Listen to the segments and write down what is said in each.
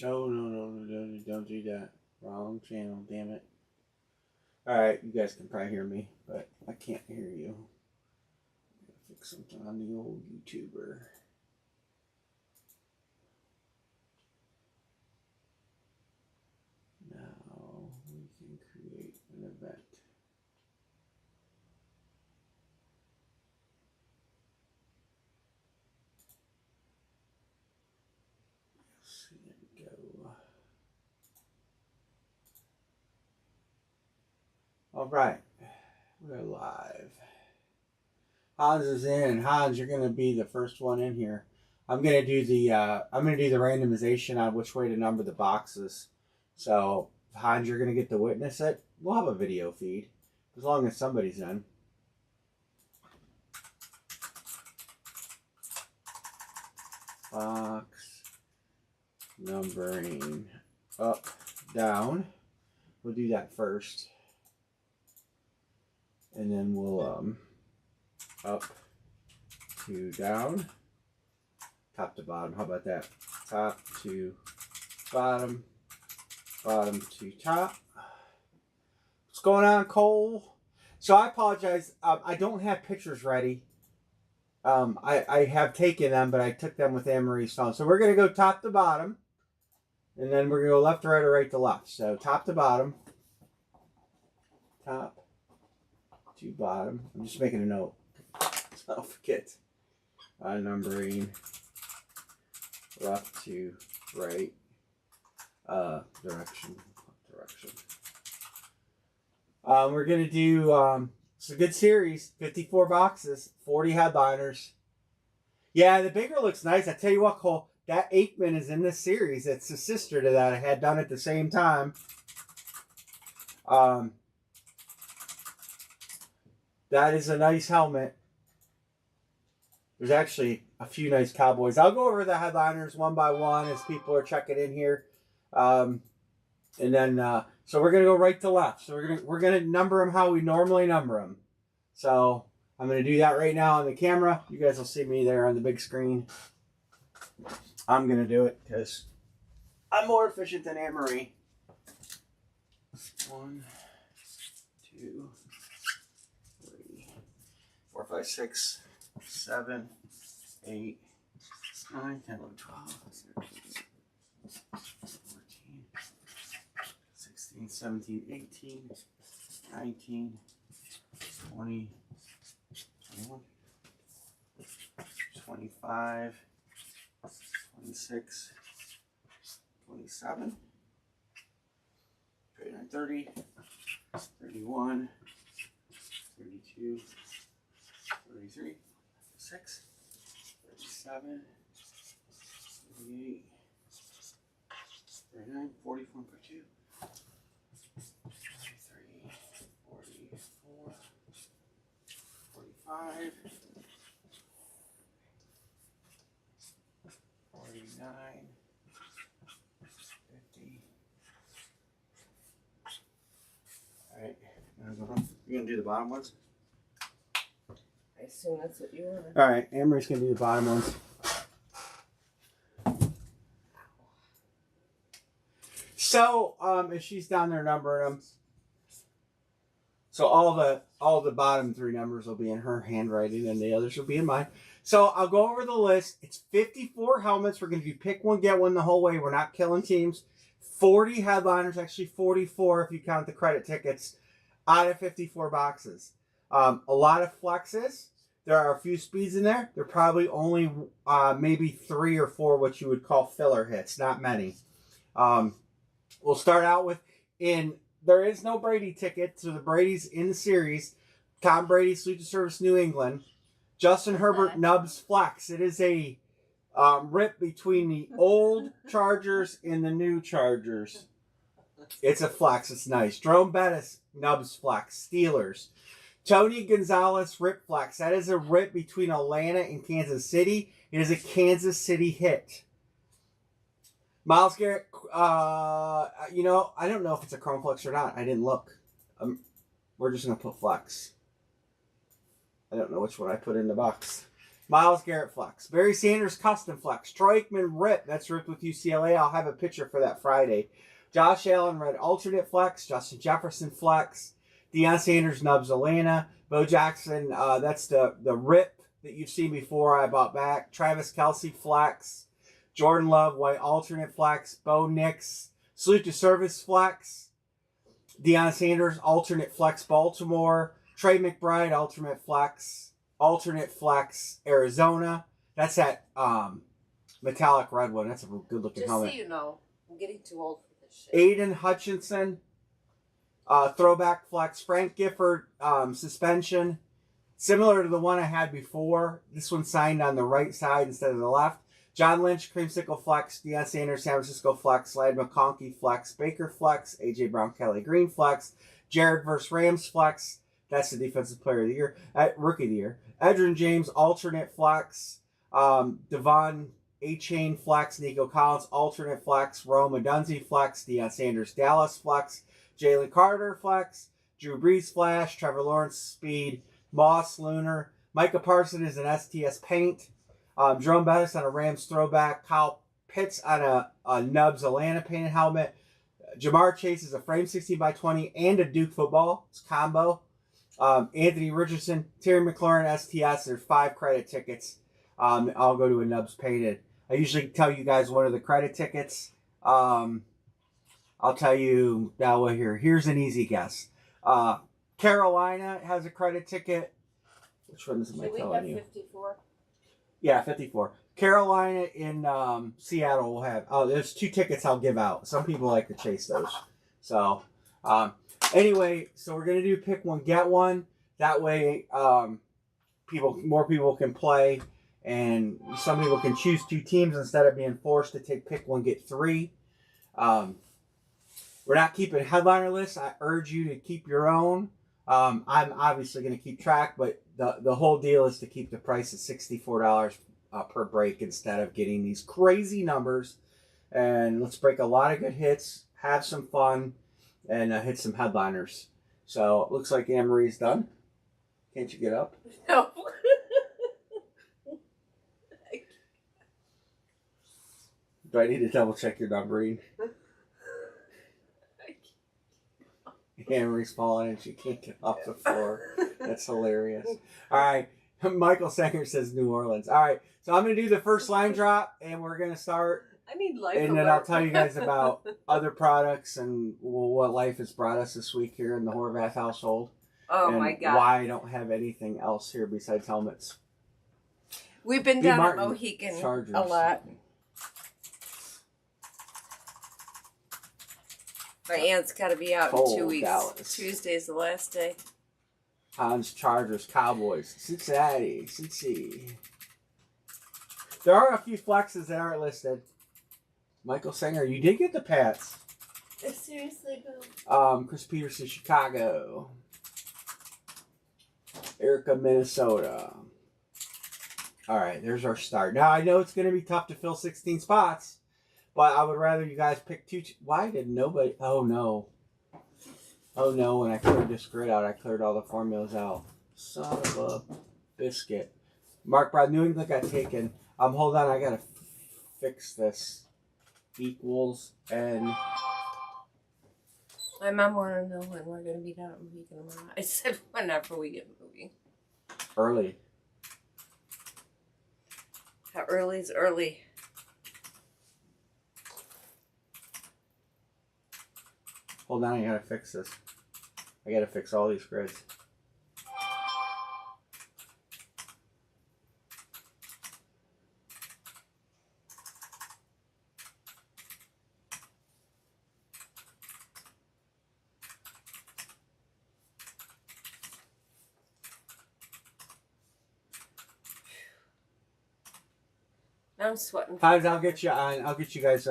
No, don't do that. Wrong channel, damn it. Alright, you guys can probably hear me, but I can't hear you. Gotta fix something on the old YouTuber. Now we can create an event. Yes, there we go. Alright, we're live. Hans is in. Hans, you're gonna be the first one in here. I'm gonna do the randomization on which way to number the boxes. So Hans, you're gonna get to witness it. We'll have a video feed as long as somebody's in. Box numbering up, down. We'll do that first, and then we'll up to down, top to bottom. How about that? Top to bottom, bottom to top. What's going on, Cole? So I apologize. I don't have pictures ready. I have taken them, but I took them with Anne-Marie's phone. So we're going to go top to bottom, and then we're going to go left to right or right to left. So top to bottom, top to bottom. I'm just making a note. So don't forget. Numbering left to right. Direction. We're going to do... it's a good series. 54 boxes, 40 headliners. Yeah, the bigger looks nice. I tell you what, Cole, that Aikman is in this series. It's a sister to that I had done at the same time. That is a nice helmet. There's actually a few nice Cowboys. I'll go over the headliners one by one as people are checking in here. And then, so we're going to go right to left. So we're gonna number them how we normally number them. So I'm going to do that right now on the camera. You guys will see me there on the big screen. I'm going to do it because I'm more efficient than Anne-Marie. 1, 2, 3, 4, 5, 6, 7, 8, 9, 10, 11, 12, 13, 14, 16, 17, 18, 19, 20, 21, 25, 26, 27, 29, 30, 31, 32, 33, 36, 37, 38, 39, 40, 42, 43, 44, 45, 49, 50. All right, you're gonna do the bottom ones? I assume that's what you want. All right, Anne-Marie's gonna do the bottom ones. So, if she's down there numbering them, so all the bottom 3 numbers will be in her handwriting, and the others will be in mine. So I'll go over the list. It's 54 helmets. We're gonna do pick one, get one the whole way. We're not killing teams. 40 headliners, actually 44 if you count the credit tickets, out of 54 boxes. A lot of flexes. There are a few speeds in there. There are probably only maybe 3 or 4 what you would call filler hits. Not many. We'll start out with there is no Brady ticket, so the Brady's in the series. Tom Brady, Salute to Service, New England. Justin Herbert, Nubs Flex. It is a rip between the old Chargers and the new Chargers. It's a flex. It's nice. Jerome Bettis, Nubs Flex. Steelers. Tony Gonzalez Rip Flex. That is a rip between Atlanta and Kansas City. It is a Kansas City hit. Miles Garrett, you know, I don't know if it's a Chrome Flex or not. I didn't look. We're just going to put Flex. I don't know which one I put in the box. Miles Garrett Flex. Barry Sanders Custom Flex. Troy Aikman Rip. That's ripped with UCLA. I'll have a picture for that Friday. Josh Allen Red Alternate Flex. Justin Jefferson Flex. Deion Sanders Nubs Atlanta. Bo Jackson, that's the rip that you've seen before I bought back. Travis Kelce Flex. Jordan Love White Alternate Flex. Bo Nix Salute to Service Flex. Deion Sanders Alternate Flex Baltimore. Trey McBride Alternate Flex. Alternate Flex Arizona. That's that metallic red one. That's a good looking helmet. Just so you know, I'm getting too old for this shit. Aiden Hutchinson. Throwback Flex. Frank Gifford suspension. Similar to the one I had before. This one signed on the right side instead of the left. John Lynch Creamsicle Flex. Deion Sanders San Francisco Flex. Slade McConkey Flex. Baker Flex. AJ Brown Kelly Green Flex. Jared vs. Rams Flex. That's the Defensive Player of the Year. Rookie of the Year. Edgerrin James Alternate Flex. Devon A-Chain Flex. Nico Collins Alternate Flex. Rome Odunze Flex. Deion Sanders Dallas Flex. Jalen Carter Flex. Drew Brees Flash. Trevor Lawrence Speed. Moss Lunar. Micah Parsons is an STS Paint. Jerome Bettis on a Rams throwback. Kyle Pitts on a Nubs Atlanta painted helmet. Jamar Chase is a frame 16x20 and a Duke football. It's combo. Anthony Richardson, Terry McLaurin, STS. There's 5 credit tickets. I'll go to a Nubs painted. I usually tell you guys what are the credit tickets. I'll tell you now here. Here's an easy guess. Carolina has a credit ticket. Which one is I telling you? 54? Yeah, 54. Carolina in Seattle will have. Oh, there's 2 tickets I'll give out. Some people like to chase those. So, anyway, so we're gonna do pick one, get one. That way, more people can play, and some people can choose 2 teams instead of being forced to take pick one, get 3. We're not keeping headliner lists. I urge you to keep your own. I'm obviously going to keep track, but the whole deal is to keep the price at $64 per break instead of getting these crazy numbers. And let's break a lot of good hits, have some fun, and hit some headliners. So it looks like Anne-Marie's done. Can't you get up? No. Do I need to double check your numbering? Anne-Marie's falling and she can't get off the floor. That's hilarious. All right. Michael Sanger says New Orleans. All right. So I'm going to do the first line drop and we're going to start. I need life. And alert. then I'll tell you guys about other products and what life has brought us this week here in the Horvath household. Oh and my God. why I don't have anything else here besides helmets. We've been down at Mohican Chargers. A lot. My aunt's got to be out in 2 weeks. Dallas. Tuesday's the last day. Hans, Chargers, Cowboys, Cincinnati, Cincy. There are a few flexes that aren't listed. Michael Sanger, you did get the Pats. Seriously, Bill? Chris Peterson, Chicago. Erica, Minnesota. All right, there's our start. Now, I know it's going to be tough to fill 16 spots. But I would rather you guys pick 2. Why did nobody? Oh no. Oh no, when I cleared this grid out, I cleared all the formulas out. Son of a biscuit. Mark Brown, New England got taken. Hold on, I gotta fix this. Equals and. My mom wanted to know when we're going to be down at Mohican tomorrow. I said whenever we get moving. Early. How early is early? Hold on, I gotta fix this. I gotta fix all these grids. I'm sweating. I'll get you on. I'll get you guys.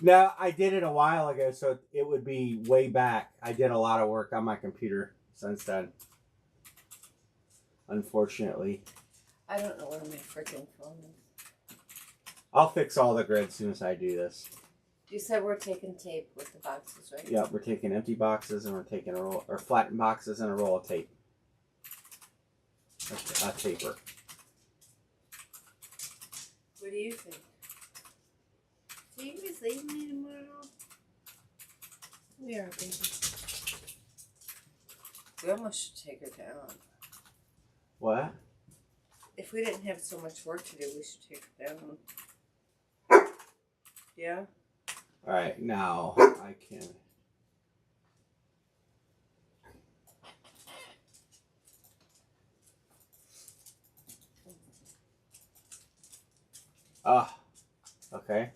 No, I did it a while ago, so it would be way back. I did a lot of work on my computer since then. unfortunately. I don't know where my freaking phone is. I'll fix all the grid as soon as I do this. You said we're taking tape with the boxes, right? Yeah, we're taking empty boxes and we're taking flattened boxes and a roll of tape. A taper. What do you think? Do you guys leave me tomorrow? We are, baby. We almost should take her down. What? If we didn't have so much work to do, we should take her down. Yeah? Alright, now I can. Okay.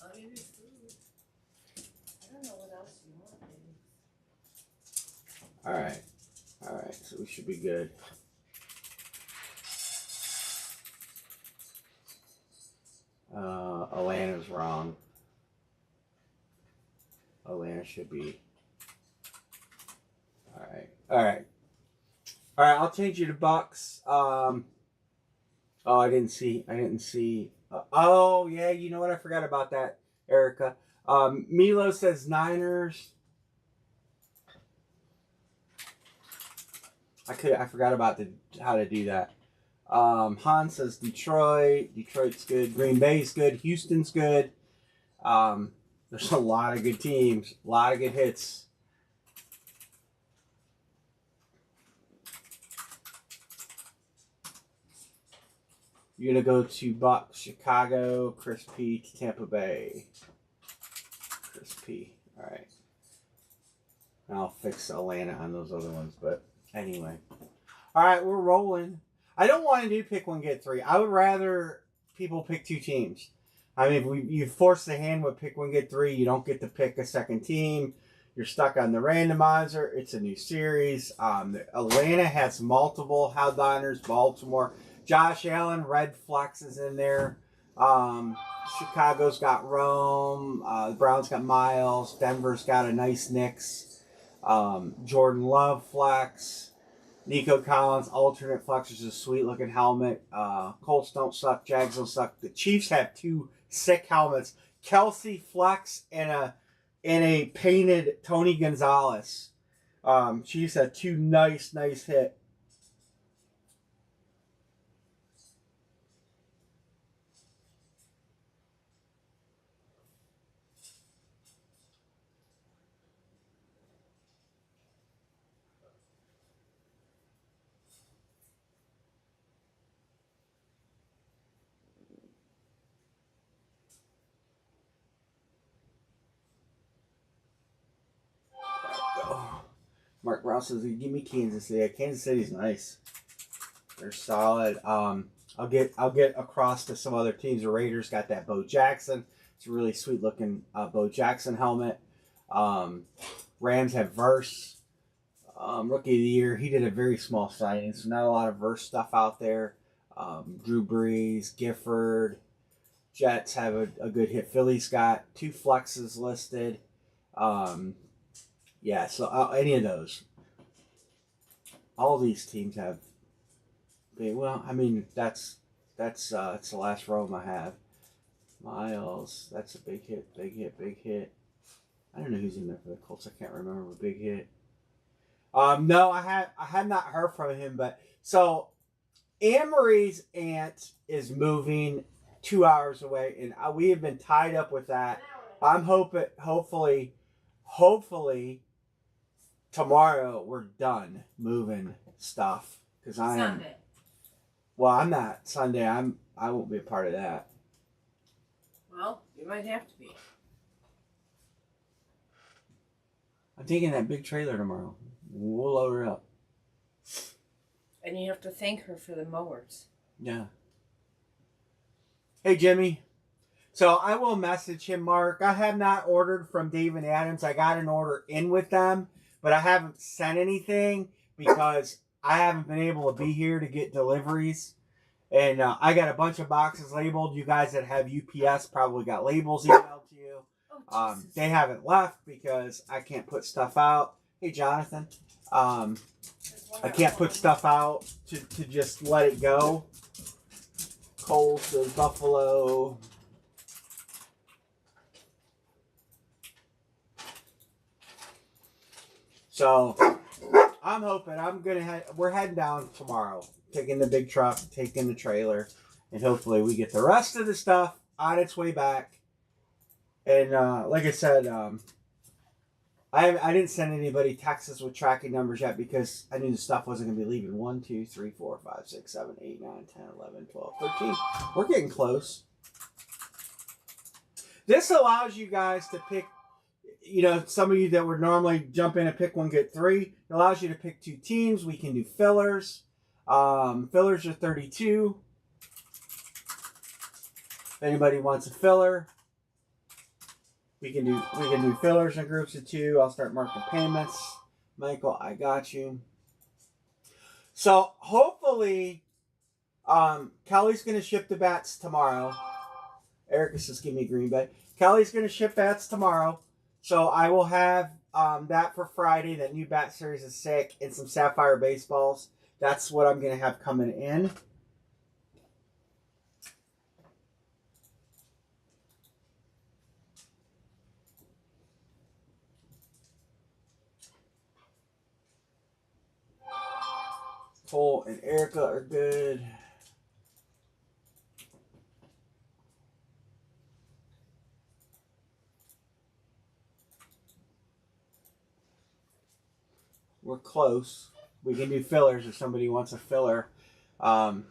I'll give you food. I don't know what else you want, baby. Alright, so we should be good. Alana's wrong. Alana should be. Alright, I'll change you to Bucks. Oh, I didn't see. Oh, yeah, you know what? I forgot about that, Erica. Milo says Niners. I forgot about how to do that. Han says Detroit. Detroit's good. Green Bay's good. Houston's good. There's a lot of good teams. A lot of good hits. You're going to go to Bucks, Chicago, Chris P. to Tampa Bay. Chris P. All right. I'll fix Atlanta on those other ones, but anyway. All right, we're rolling. I don't want to do pick one, get three. I would rather people pick two teams. I mean, if you force the hand with pick one, get three, you don't get to pick a second team. You're stuck on the randomizer. It's a new series. Atlanta has multiple Howdiners, Baltimore. Josh Allen, Red Flex is in there. Chicago's got Rome. The Browns got Miles. Denver's got a nice Knicks. Jordan Love Flex. Nico Collins, alternate flex, is a sweet looking helmet. Colts don't suck. Jags don't suck. The Chiefs have two sick helmets. Kelsey Flex and a painted Tony Gonzalez. Chiefs had two nice hit. Mark Brown says, "Give me Kansas City. Kansas City's nice. They're solid. I'll get across to some other teams. The Raiders got that Bo Jackson. It's a really sweet looking Bo Jackson helmet. Rams have Verse. Rookie of the year. He did a very small signing, so not a lot of Verse stuff out there. Drew Brees, Gifford. Jets have a good hit. Philly's got two flexes listed. Yeah, so any of those. All these teams have. Well, I mean that's the last row I have. Miles, that's a big hit. I don't know who's in there for the Colts. I can't remember. A big hit. No, I had not heard from him, but so Anne-Marie's aunt is moving 2 hours away, and we have been tied up with that. I'm hopefully tomorrow we're done moving stuff because Sunday. Well, I'm not Sunday. I won't be a part of that. Well, you might have to be. I'm taking that big trailer tomorrow. We'll load her up. And you have to thank her for the mowers. Yeah. Hey, Jimmy. So I will message him, Mark. I have not ordered from Dave and Adams. I got an order in with them, but I haven't sent anything because I haven't been able to be here to get deliveries. And I got a bunch of boxes labeled. You guys that have UPS probably got labels emailed to you. Oh, They haven't left because I can't put stuff out. Hey, Jonathan. I can't put stuff out to just let it go. Coles says Buffalo. So I'm hoping we're heading down tomorrow, taking the big truck, taking the trailer, and hopefully we get the rest of the stuff on its way back. And like I said, I didn't send anybody texts with tracking numbers yet because I knew the stuff wasn't going to be leaving. 1, 2, 3, 4, 5, 6, 7, 8, 9, 10, 11, 12, 13. We're getting close. This allows you guys to pick, some of you that would normally jump in and pick one, get three. It allows you to pick 2 teams. We can do fillers. Fillers are 32. If anybody wants a filler, we can do fillers in groups of 2. I'll start marking payments. Michael, I got you. So hopefully, Kelly's going to ship the bats tomorrow. Erica says, give me green bay. Kelly's going to ship bats tomorrow. So I will have that for Friday. That new bat series is sick. And some Sapphire baseballs. That's what I'm going to have coming in. Cole and Erica are good. We're close. We can do fillers if somebody wants a filler. Mark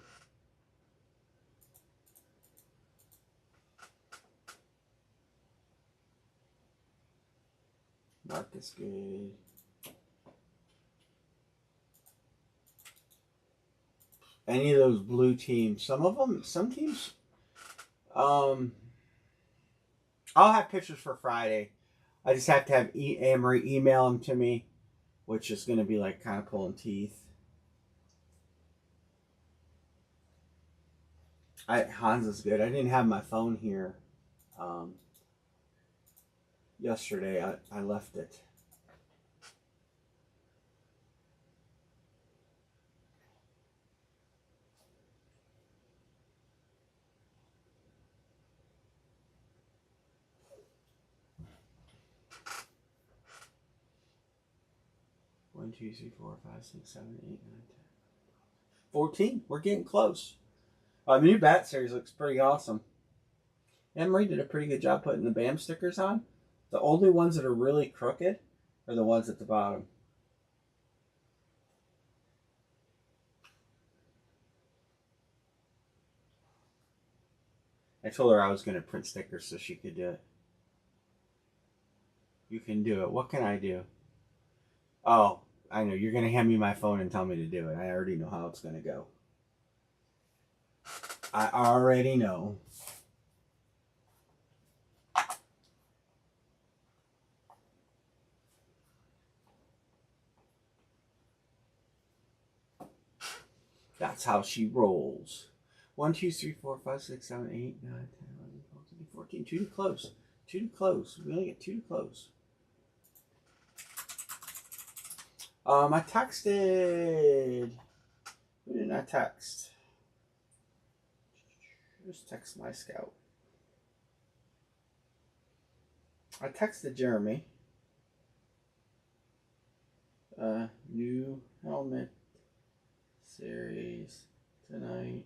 is good. Any of those blue teams. Some teams. I'll have pictures for Friday. I just have to have Amory email them to me, which is going to be like kind of pulling teeth. Hans is good. I didn't have my phone here yesterday. I left it. One, 2, 3, 4, 5, 6, 7, 8, 9, 10, 14. We're getting close. The new bat series looks pretty awesome. Emery did a pretty good job putting the BAM stickers on. The only ones that are really crooked are the ones at the bottom. I told her I was going to print stickers so she could do it. You can do it. What can I do? Oh, I know. You're going to hand me my phone and tell me to do it. I already know how it's going to go. I already know. That's how she rolls. 1, 2, 3, 4, 5, 6, 7, 8, 9, 10, 11, 12, 13, 14. 2 to close. 2 to close. We only get 2 to close. I texted. Who did I text? Just text my scout. I texted Jeremy. New helmet series tonight.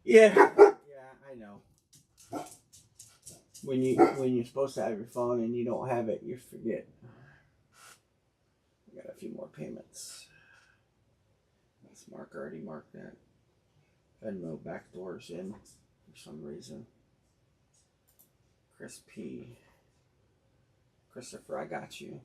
Yeah, I know. When you're supposed to have your phone and you don't have it, you forget. I got a few more payments. This Mark already marked that. Venmo backdoors in for some reason. Chris P. Christopher, I got you.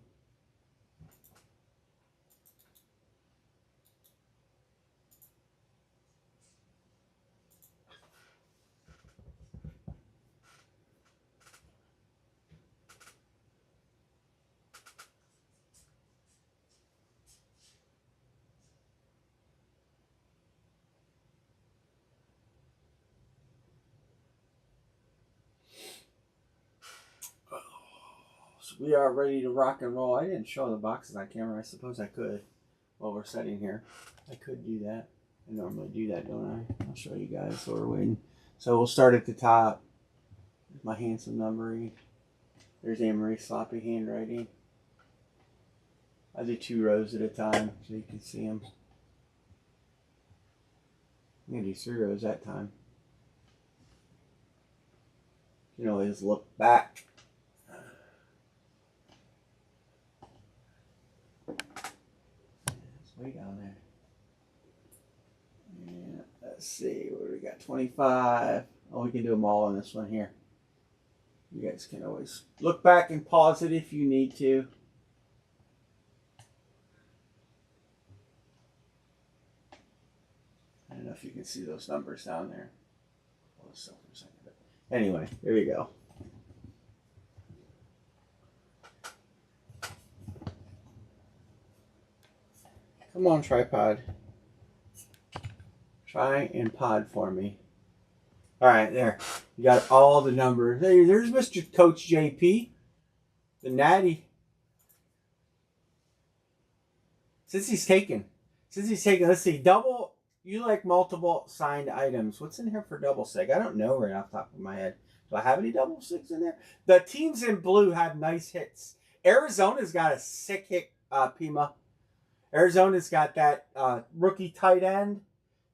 we are ready to rock and roll. I didn't show the boxes on camera. I suppose I could while we're sitting here. I could do that. I normally do that, don't I? I'll show you guys while we're waiting. So we'll start at the top. There's my handsome numbering. There's Anne-Marie's sloppy handwriting. I do 2 rows at a time so you can see them. I'm going to do 3 rows that time. You can always look back. It's way down there. And let's see, what do we got? 25. Oh, we can do them all on this one here. You guys can always look back and pause it if you need to. I don't know if you can see those numbers down there. Hold this up for a second. Anyway, here we go. Come on, tripod. Try and pod for me. All right, there. You got all the numbers. Hey, there's Mr. Coach JP, the natty. Since he's taken, let's see, double. You like multiple signed items. What's in here for double sig? I don't know right off the top of my head. Do I have any double sigs in there? The teams in blue have nice hits. Arizona's got a sick hit, Pima. Arizona's got that rookie tight end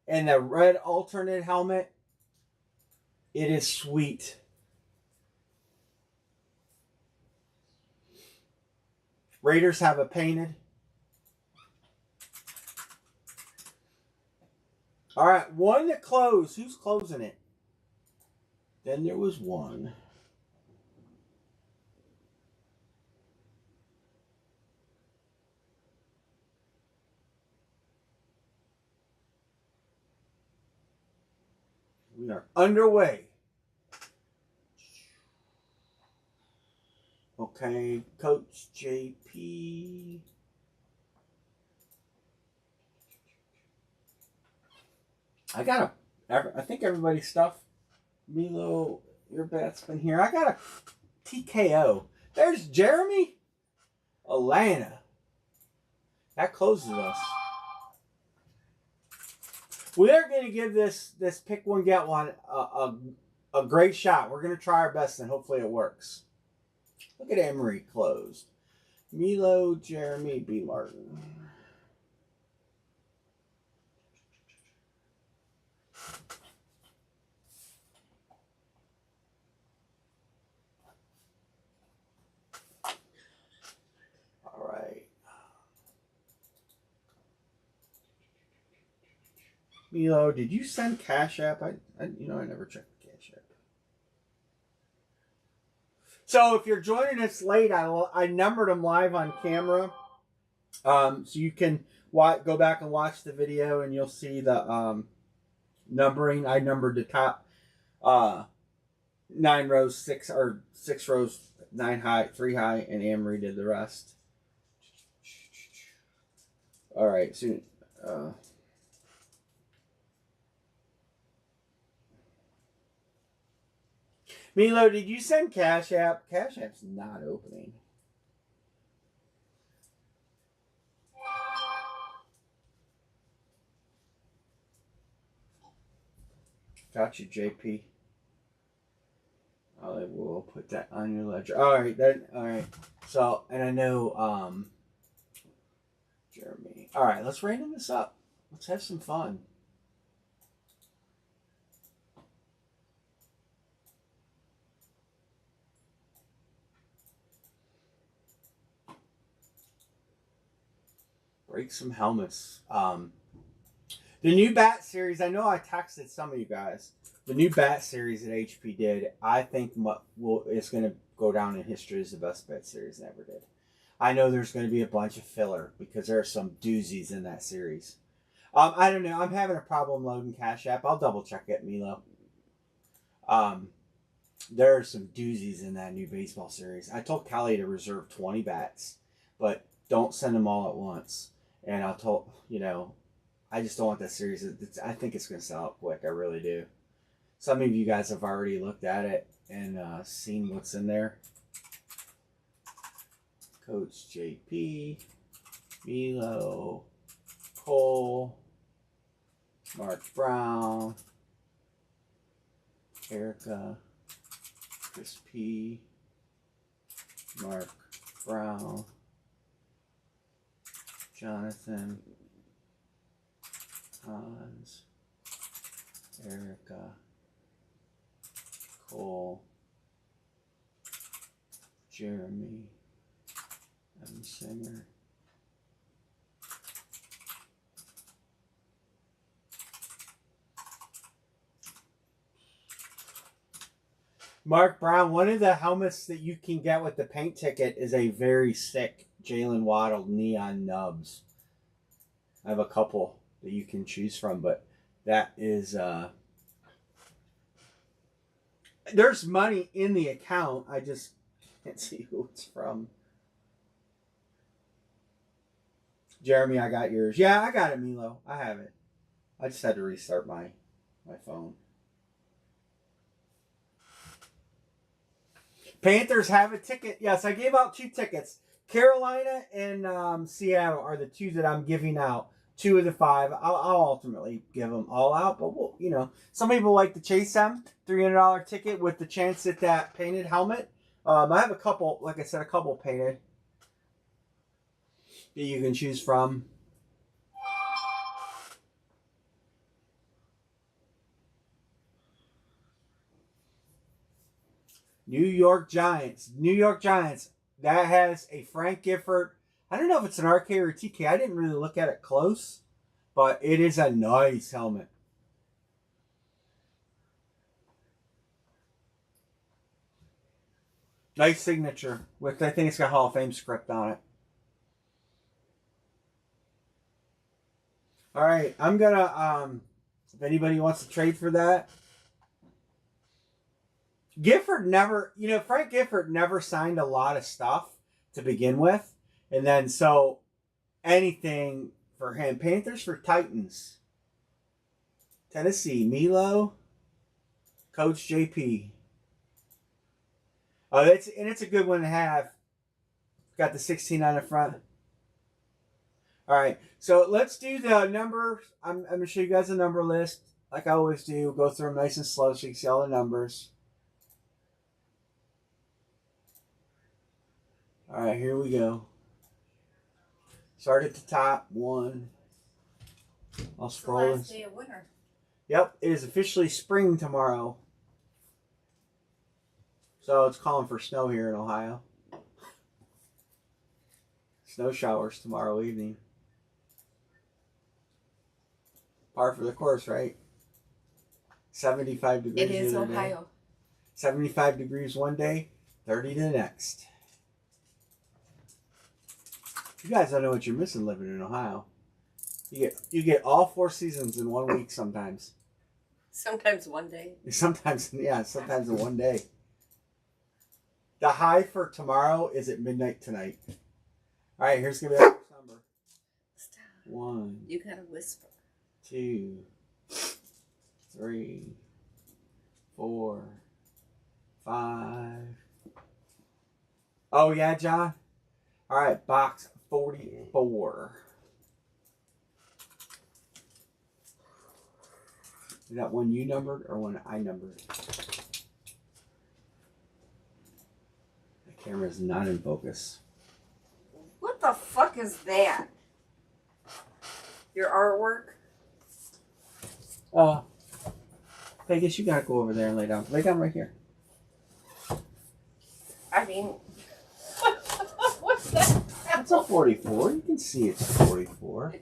and the red alternate helmet. It is sweet. Raiders have a painted. All right, one to close. Who's closing it? Then there was one. We are underway. Okay, Coach JP. I think everybody's stuff. Milo, your bat's been here. I got a TKO. There's Jeremy. Atlanta. That closes us. We are going to give this pick one, get one a great shot. We're going to try our best and hopefully it works. Look at Emery closed. Milo, Jeremy, B. Martin. All right. Milo, did you send Cash App? I never checked the Cash App. So if you're joining us late, I numbered them live on camera. So you can go back and watch the video and you'll see the numbering. I numbered the top 9 rows, 6 rows, 9 high, 3 high, and Amory did the rest. All right, so Milo, did you send Cash App? Cash App's not opening. Got you, JP. I will put that on your ledger. All right, all right. So, and I know Jeremy. All right, let's random this up. Let's have some fun. Break some helmets. The new bat series, I know I texted some of you guys. The new bat series that HP did, I think it's going to go down in history as the best bat series ever did. I know there's going to be a bunch of filler because there are some doozies in that series. I don't know. I'm having a problem loading Cash App. I'll double check it, Milo. There are some doozies in that new baseball series. I told Callie to reserve 20 bats, but don't send them all at once. And I just don't want that series. I think it's going to sell out quick. I really do. Some of you guys have already looked at it and seen what's in there. Coach JP, Milo, Cole, Mark Brown, Erica, Chris P, Mark Brown, Jonathan, Hans, Erica, Cole, Jeremy, M. Singer, Mark Brown. One of the helmets that you can get with the paint ticket is a very sick Jalen Waddle neon nubs. I have a couple that you can choose from, but that is there's money in the account. I just can't see who it's from. Jeremy, I got yours. Yeah, I got it, Milo. I have it. I just had to restart my phone. Panthers have a ticket. Yes, I gave out 2 tickets. Carolina and Seattle are the 2 that I'm giving out. 2 of the 5. I'll ultimately give them all out, but we'll, you know, some people like to chase them. $300 ticket with the chance at that painted helmet. I have a couple, like I said, a couple painted that you can choose from. New York Giants. That has a Frank Gifford. I don't know if it's an RK or a TK. I didn't really look at it close, but it is a nice helmet. Nice signature with, I think it's got Hall of Fame script on it. All right, I'm gonna if anybody wants to trade for that. Gifford never, Frank Gifford never signed a lot of stuff to begin with. And then so anything for him. Panthers for Titans. Tennessee, Milo, Coach JP. Oh, it's a good one to have. Got the 16 on the front. All right, so let's do the numbers. I'm going to show you guys a number list. Like I always do, go through them nice and slow so you can see all the numbers. All right, here we go. Start at the top. 1. I'll scroll. It's the last day of winter. Yep, it is officially spring tomorrow. So it's calling for snow here in Ohio. Snow showers tomorrow evening. Par for the course, right? 75 degrees. It is Ohio. Day. 75 degrees one day, 30 the next. You guys don't know what you're missing living in Ohio. You get all 4 seasons in 1 week sometimes. Sometimes one day. Sometimes in 1 day. The high for tomorrow is at midnight tonight. All right, here's gonna be the first number. Stop. 1. You gotta whisper. 2, 3, 4, 5. Oh yeah, John. All right, box 44. Is that one you numbered or one I numbered? The camera is not in focus. What the fuck is that? Your artwork? Vegas, you gotta go over there and lay down. Lay down right here. I mean, what's that? It's a 44. You can see it's a 44.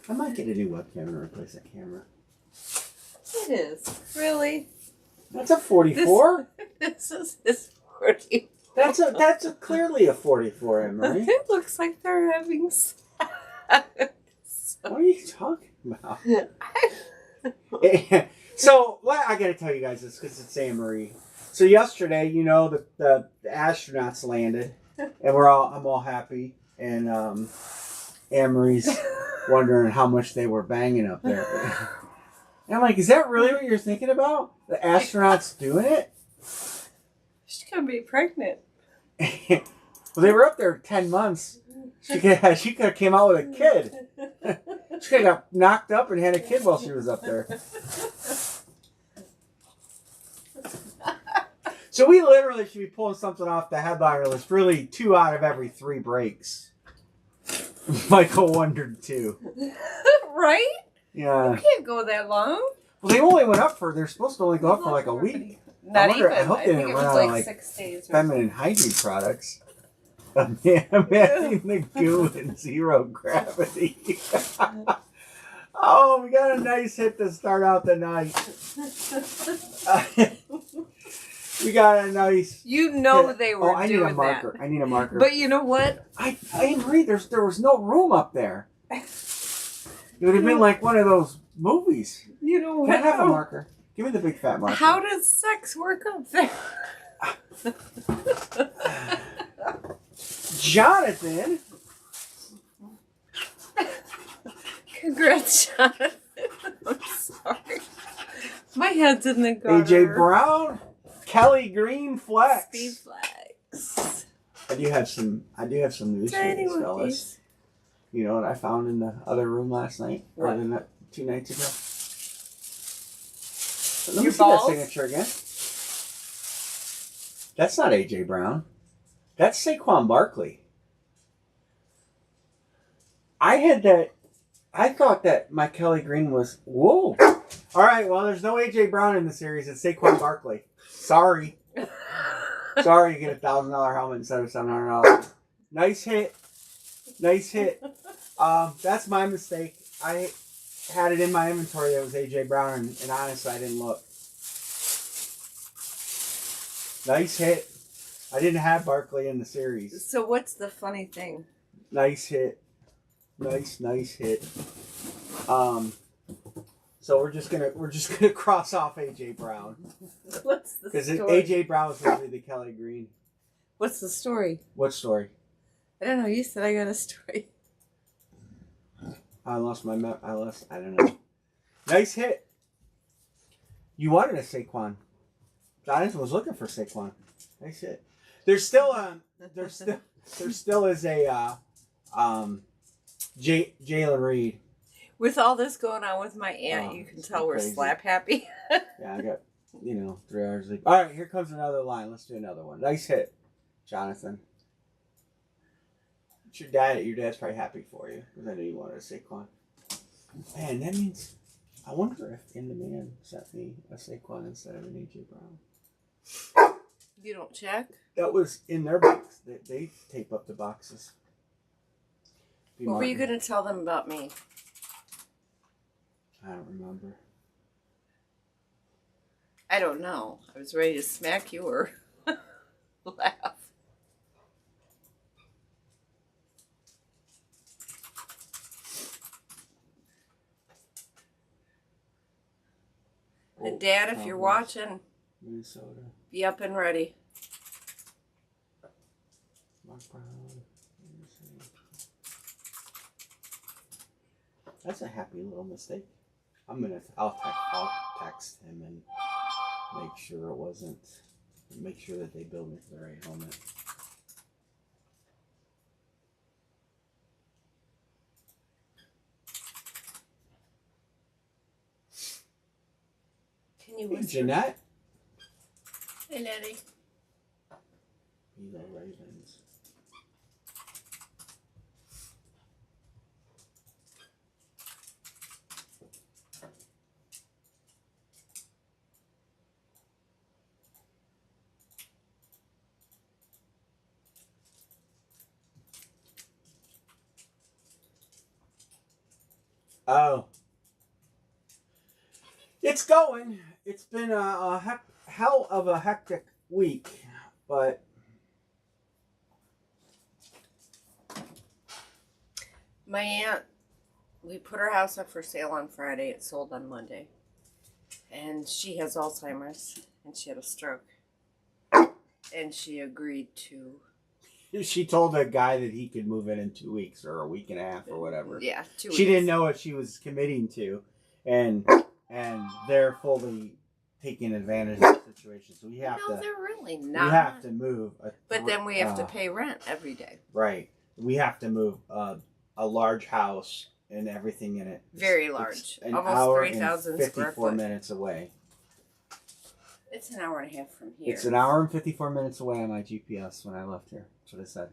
I might get a new webcam and replace that camera. It is. Really? That's a 44. This is 44. That's clearly a 44, Emery. It looks like they're having sex. What are you talking about? So, I gotta tell you guys this because it's Anne-Marie. So yesterday, the astronauts landed, and I'm all happy, and Anne-Marie's wondering how much they were banging up there. And I'm like, is that really what you're thinking about? The astronauts doing it? She's gonna be pregnant. Well, they were up there 10 months. She could have came out with a kid. She could have got knocked up and had a kid while she was up there. So we literally should be pulling something off the headliner list. Really, 2 out of every 3 breaks. Michael wondered too. Right? Yeah. You can't go that long. Well, they only went up for. They're supposed to only go up for like a week. Not even. I hope they think didn't it run was out of like like 6 days. feminine hygiene products. Imagine the goo and 0 gravity. Oh, we got a nice hit to start out the night. We got a nice. You know hit. they were I need doing a marker. that. I need a marker. But you know what? I agree. There was no room up there. It would have been like one of those movies. You know Can I what? have a marker? Give me the big fat marker. How does sex work up there? Jonathan. Congrats, Jonathan. I'm sorry. My head's in the gutter. AJ Brown. Kelly Green Flex. Speed Flex. I do have some news for Tiny these monkeys. fellas. You know what I found in the other room last night? Or What? in that 2 nights ago? Let me Your see balls? that signature again. That's not AJ Brown. That's Saquon Barkley. I thought that my Kelly Green was. Whoa. All right, well, there's no AJ Brown in the series. It's Saquon Barkley. Sorry. Sorry, you get $1,000 helmet instead of $700. Nice hit. Nice hit. That's my mistake. I had it in my inventory that was AJ Brown, and honestly, I didn't look. Nice hit. I didn't have Barkley in the series. So what's the funny thing? Nice hit. Nice hit. So we're just gonna cross off AJ Brown What's the because story? AJ Brown was supposed to be the Kelly Green. What's the story? What story? I don't know. You said I got a story. I lost. I don't know. Nice hit. You wanted a Saquon. Jonathan was looking for Saquon. Nice hit. There's still is a Jalen Reed. With all this going on with my aunt, you can tell we're crazy. slap happy. Yeah, I got 3 hours sleep. All right, here comes another line. Let's do another one. Nice hit, Jonathan. It's your dad. Your dad's probably happy for you because I know you wanted a Saquon. Man, that means I wonder if In the Man sent me a Saquon instead of an AJ Brown. You don't check? That was in their box. They tape up the boxes. What were you going to tell them about me? I don't remember. I don't know. I was ready to smack you or laugh. And Dad, if you're watching, Minnesota. be up and ready. Mark Brown. That's a happy little mistake. I'll text him and make sure it wasn't. Make sure that they build me the right helmet. Can you Hey, whisper? Jeanette. Hey, Nettie. Elo Ravens. Oh. It's going. It's been a hell of a hectic week, but My aunt, we put her house up for sale on Friday. It sold on Monday. And she has Alzheimer's, and she had a stroke. And she agreed to... she told the guy that he could move in 2 weeks or a week and a half or whatever. Yeah, 2 weeks. She didn't know what she was committing to, and they're fully taking advantage of the situation. So we have No, to. they're really not. We have to move. But then we have to pay rent every day. Right. We have to move a large house and everything in it. Very large. An Almost hour 3,000 and square 54 foot. minutes away. It's an hour and a half from here. It's an hour and 54 minutes away on my GPS when I left here. That's what it said.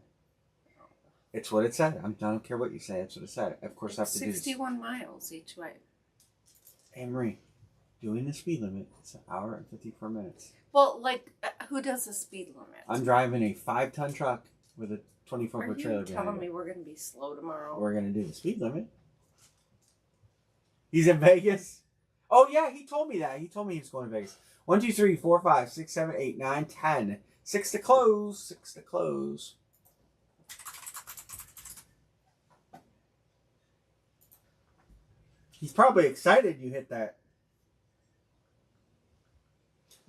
It's what it said. I don't care what you say. That's what it said. Of course, I have to do this. 61 miles each way. Hey, Marie, doing the speed limit, it's an hour and 54 minutes. Well, like, who does the speed limit? I'm driving a 5-ton truck with a 24-foot trailer Are you behind telling it. me we're going to be slow tomorrow? We're going to do the speed limit. He's in Vegas? Oh, yeah, he told me that. He told me he was going to Vegas. 1, 2, 3, 4, 5, 6, 7, 8, 9, 10. 6 to close. 6 to close. He's probably excited you hit that.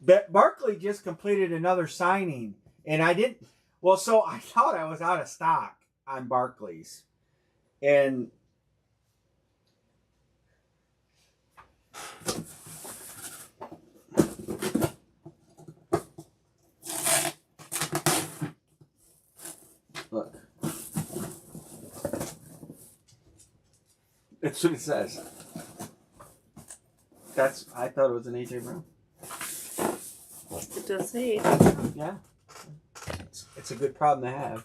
But Barkley just completed another signing. And I didn't... Well, so I thought I was out of stock on Barkley's. And... Look. That's what it says. I thought it was an AJ Brown. It does say. Yeah. It's a good problem to have.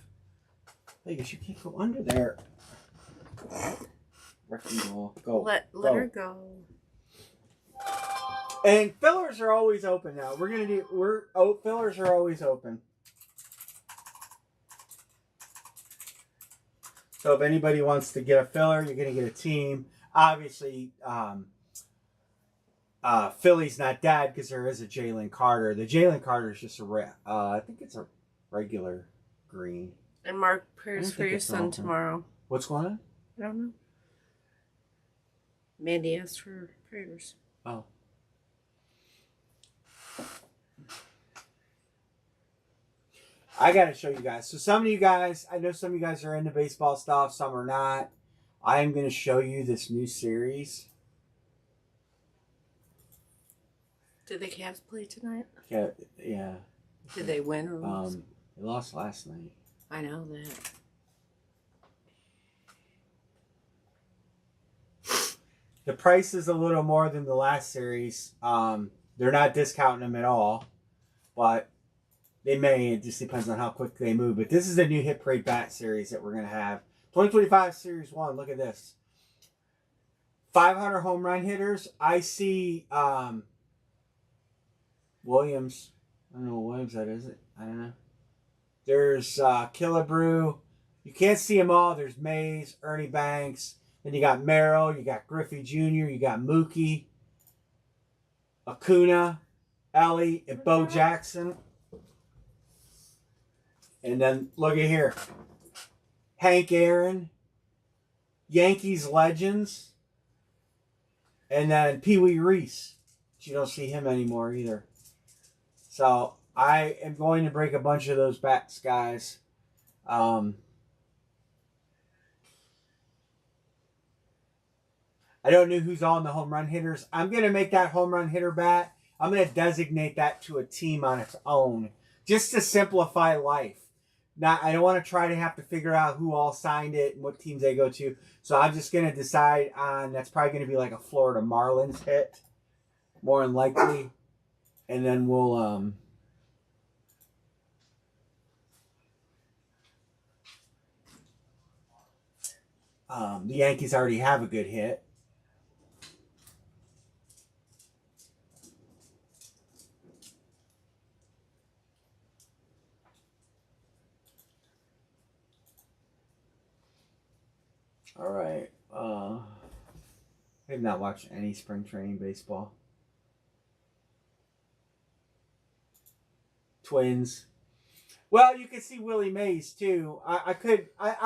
I guess you can't go under there. Wrecking ball. Go. Let her go. And fillers are always open now. Fillers are always open. So if anybody wants to get a filler, you're going to get a team. Obviously, Philly's not dead because there is a Jalen Carter. The Jalen Carter is just I think it's a regular green. And Mark, prayers for your son tomorrow. What's going on? I don't know. Mandy asked for prayers. Oh. I got to show you guys. So some of you guys, I know some of you guys are into baseball stuff, some are not. I am going to show you this new series. Did the Cavs play tonight? Yeah. Did they win or lose? They lost last night. I know that. The price is a little more than the last series. They're not discounting them at all, but they may. It just depends on how quick they move. But this is the new Hit Parade Bat series that we're going to have. 2025 Series 1. Look at this. 500 home run hitters. I see Williams. I don't know what Williams that is. I don't know. There's Killebrew. You can't see them all. There's Mays, Ernie Banks. Then you got Merrill. You got Griffey Jr. You got Mookie. Acuna. Ellie. And Bo Jackson. And then look at here. Hank Aaron. Yankees legends. And then Pee Wee Reese. But you don't see him anymore either. So I am going to break a bunch of those bats, guys. I don't know who's on the home run hitters. I'm going to make that home run hitter bat. I'm going to designate that to a team on its own. Just to simplify life. Now, I don't want to try to have to figure out who all signed it and what teams they go to. So I'm just going to decide on, that's probably going to be like a Florida Marlins hit. More than likely. And then we'll, the Yankees already have a good hit. All right. I have not watched any spring training baseball. Twins. Well, you can see Willie Mays too. I'm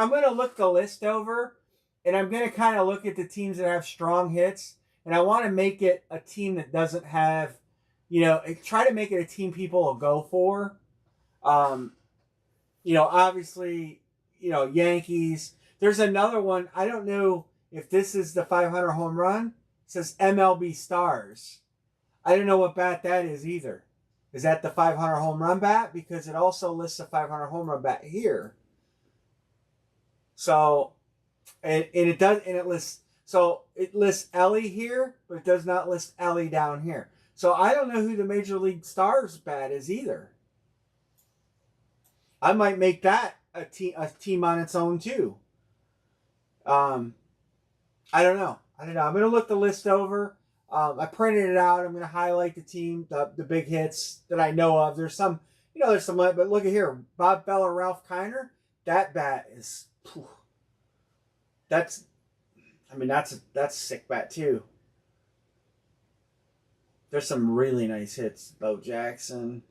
going to look the list over, and I'm going to kind of look at the teams that have strong hits, and I want to make it a team that doesn't have, try to make it a team people will go for. Obviously, Yankees. There's another one. I don't know if this is the 500 home run. It says MLB Stars. I don't know what bat that is either. Is that the 500 home run bat? Because it also lists a 500 home run bat here. So, and it does, and it lists, so it lists Ellie here, but it does not list Ellie down here. So I don't know who the Major League Stars bat is either. I might make that a team on its own too. I don't know. I'm gonna look the list over. I printed it out. I'm gonna highlight the team, the big hits that I know of. There's some, there's some, but look at here, Bob Bell or Ralph Kiner. That bat is, that's a sick bat too. There's some really nice hits. Bo Jackson.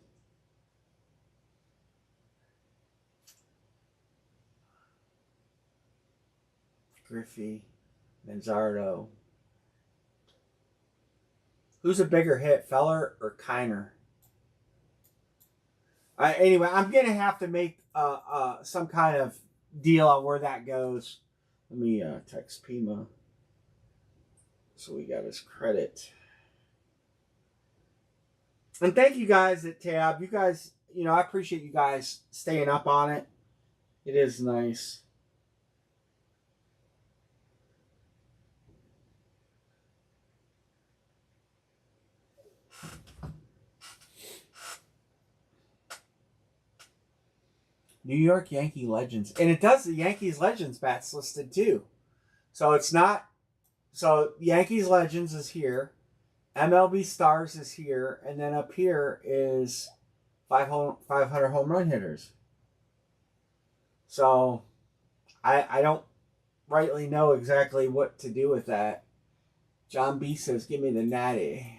Griffey. Manzardo. Who's a bigger hit, Feller or Kiner? Anyway, I'm going to have to make some kind of deal on where that goes. Let me text Pima. So we got his credit. And thank you guys at Tab. You guys, I appreciate you guys staying up on it. It is nice. New York Yankee Legends. And it does the Yankees Legends bats listed too. So it's not, so Yankees Legends is here. MLB Stars is here. And then up here is 500 home run hitters. So I don't rightly know exactly what to do with that. John B says, give me the natty.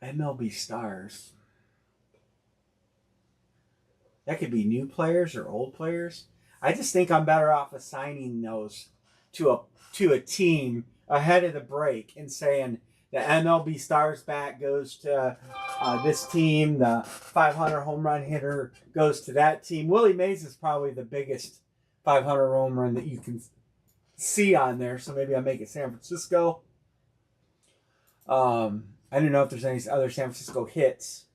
MLB Stars. That could be new players or old players. I just think I'm better off assigning those to a team ahead of the break and saying the MLB Stars bat goes to this team, the 500 home run hitter goes to that team. Willie Mays is probably the biggest 500 home run that you can see on there, so maybe I'll make it San Francisco. I don't know if there's any other San Francisco hits.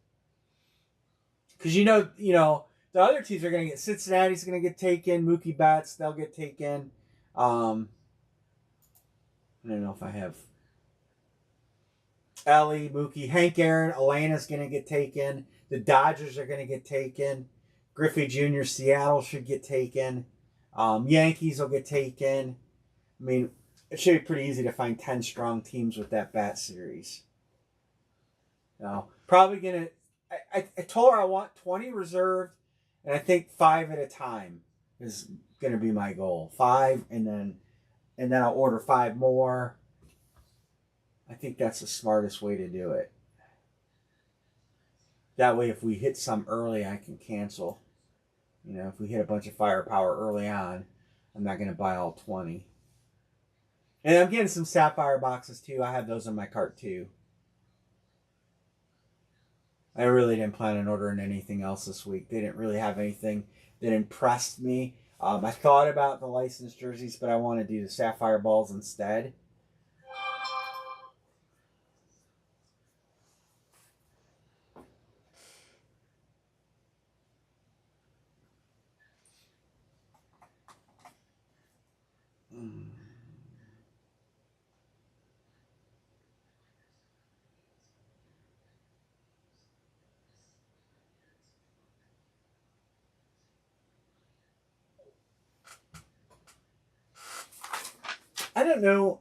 Because the other teams are going to get, Cincinnati's going to get taken, Mookie Betts, they'll get taken. I don't know if I have Ellie, Mookie, Hank Aaron, Elena's going to get taken. The Dodgers are going to get taken. Griffey Jr., Seattle should get taken. Yankees will get taken. I mean, it should be pretty easy to find 10 strong teams with that bat series. No, probably going to, I told her I want 20 reserved, and I think 5 at a time is going to be my goal. 5, and then I'll order 5 more. I think that's the smartest way to do it. That way, if we hit some early, I can cancel. If we hit a bunch of firepower early on, I'm not going to buy all 20. And I'm getting some Sapphire boxes too. I have those in my cart too. I really didn't plan on ordering anything else this week. They didn't really have anything that impressed me. I thought about the licensed jerseys, but I want to do the Sapphire balls instead. I don't know.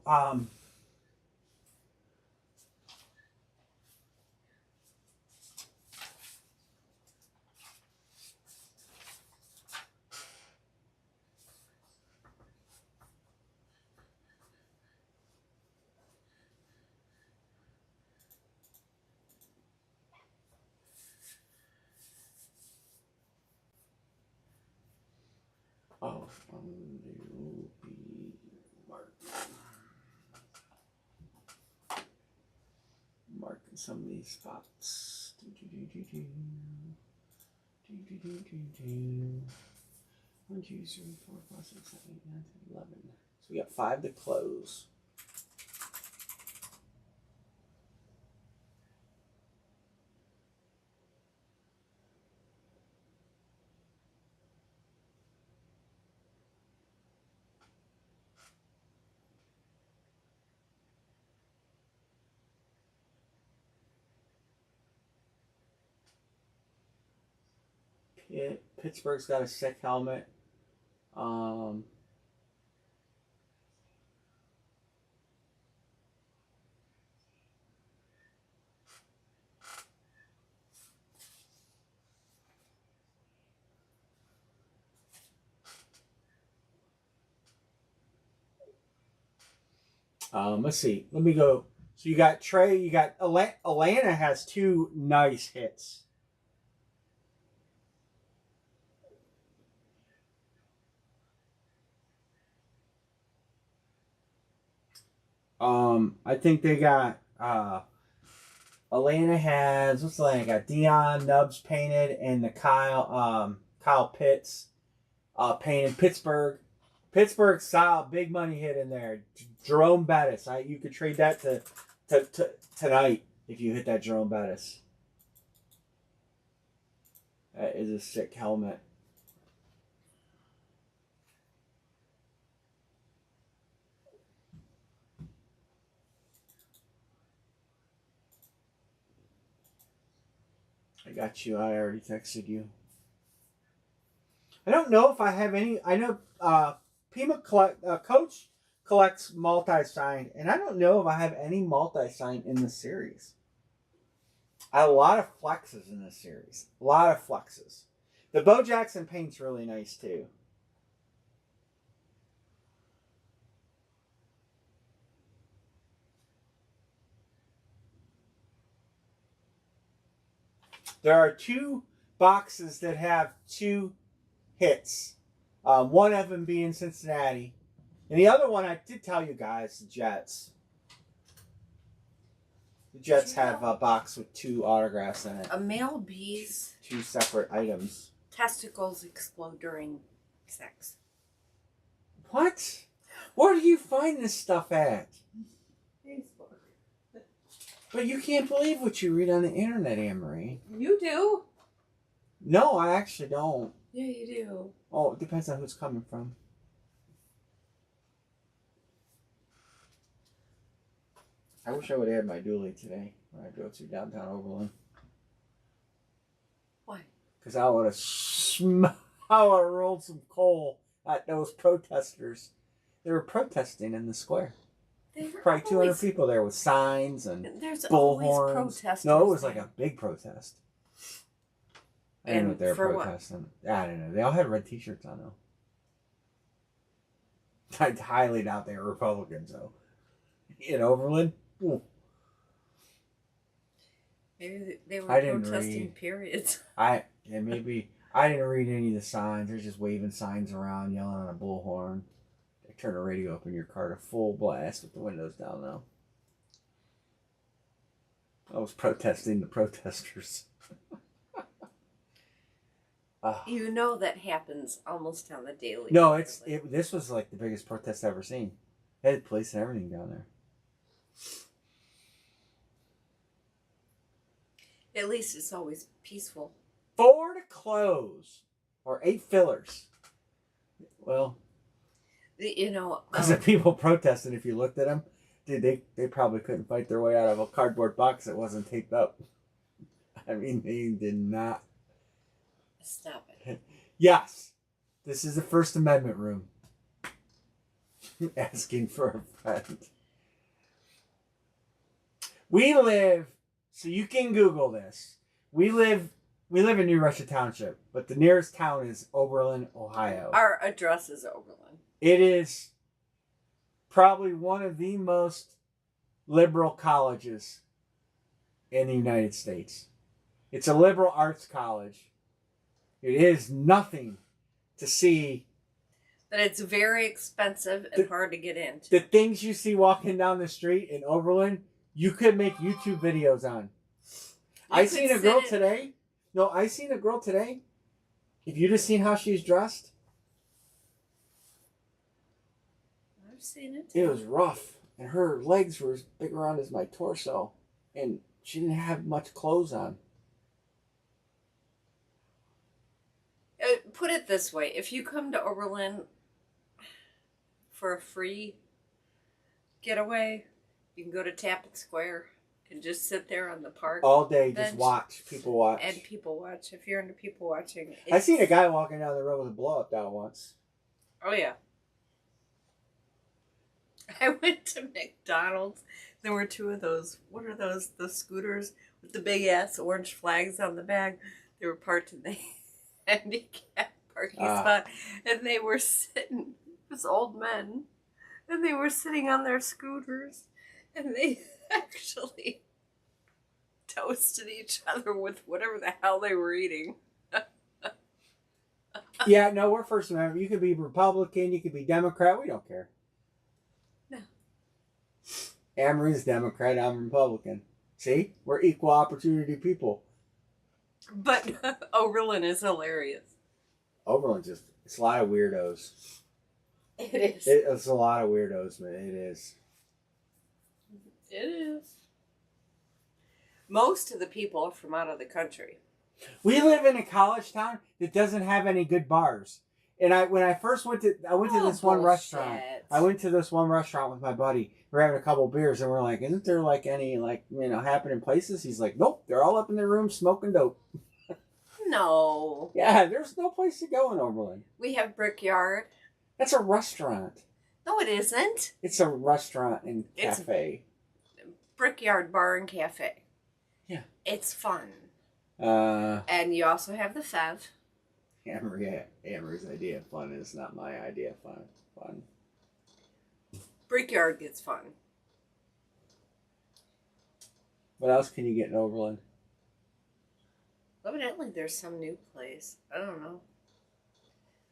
some of these spots. 1, 2, 3, 4, 5, 6, 7, 8, 9, 10, 11. So we got 5 to close. Pittsburgh's got a sick helmet. Let's see. Let me go. So you got Trey. You got Atlanta has 2 nice hits. I think they got Atlanta has what's Atlanta got? Dion Nubbs painted and the Kyle Pitts painted. Pittsburgh solid big money hit in there. Jerome Bettis. You could trade that to tonight if you hit that Jerome Bettis. That is a sick helmet. I got you. I already texted you. I don't know if I have any. I know Pima Coach collects multi-signed, and I don't know if I have any multi-signed in the series. I have a lot of flexes in this series. A lot of flexes. The Bo Jackson paint's really nice too. There are 2 boxes that have 2 hits. One of them being Cincinnati. And the other one, I did tell you guys, the Jets. The Jets have a box with 2 autographs in it. A male bee's 2 separate items. testicles explode during sex. What? Where do you find this stuff at? Facebook. But you can't believe what you read on the internet, Anne-Marie. You do? No, I actually don't. Yeah, you do. Oh, it depends on who's coming from. I wish I would have had my dually today when I drove through downtown Oberlin. Why? Because I would have rolled some coal at those protesters. They were protesting in the square. Probably 200 people there with signs and bullhorns. Protesters. No, it was like a big protest. I didn't know what they were for protesting. I don't know. They all had red t-shirts on, though. I highly doubt they were Republicans, though. In Oberlin? Ooh. Maybe they were I didn't protesting read. periods. Maybe. I didn't read any of the signs. They're just waving signs around, yelling on a bullhorn. They turn the radio up in your car to full blast with the windows down, though. I was protesting the protesters. You know that happens almost on the daily. No, this was like the biggest protest I've ever seen. They had police and everything down there. At least it's always peaceful. 4 to close. Or 8 fillers. Well, because the people protesting, if you looked at them, dude, they probably couldn't fight their way out of a cardboard box that wasn't taped up. I mean, they did not. Stop it. Yes. This is the First Amendment room. Asking for a friend. We live, so you can Google this. We live in New Russia Township, but the nearest town is Oberlin, Ohio. Our address is Oberlin. It is probably one of the most liberal colleges in the United States. It's a liberal arts college. It is nothing to see. But it's very expensive and hard to get into. The things you see walking down the street in Oberlin, you could make YouTube videos on. I seen a girl today. No, I seen a girl today. If you just seen how she's dressed, I've seen it. it was rough, and her legs were as big around as my torso, and she didn't have much clothes on. Put it this way: if you come to Oberlin for a free getaway, you can go to Tappan Square and just sit there on the park All day, bench just watch. People watch. and people watch. If you're into people watching, I seen a guy walking down the road with a blow up doll once. Oh yeah. I went to McDonald's. There were two of those. What are those? The scooters with the big ass orange flags on the back. They were parked in the handicap parking spot, and they were sitting. It was old men, and they were sitting on their scooters, and they actually toasted each other with whatever the hell they were eating. Yeah, no, we're First Amendment. You could be Republican, you could be Democrat. We don't care. No. Amory's Democrat, I'm Republican. See? We're equal opportunity people. But Oberlin is hilarious. Oberlin's just, it's a lot of weirdos. It is. It's a lot of weirdos, man. It is. It is. Most of the people are from out of the country. We live in a college town that doesn't have any good bars. And when I first went to this one restaurant. I went to this one restaurant with my buddy. We're having a couple beers, and we're like, "Isn't there like any happening places?" He's like, "Nope, they're all up in their room smoking dope." No. Yeah, there's no place to go in Oberlin. We have Brickyard. That's a restaurant. No, it isn't. It's a restaurant and cafe. It's Brickyard Bar and Cafe. Yeah. It's fun. And you also have the Fev. Amory's idea of fun is not my idea of fun. Brickyard gets fun. What else can you get in Oberlin? Evidently, there's some new place. I don't know.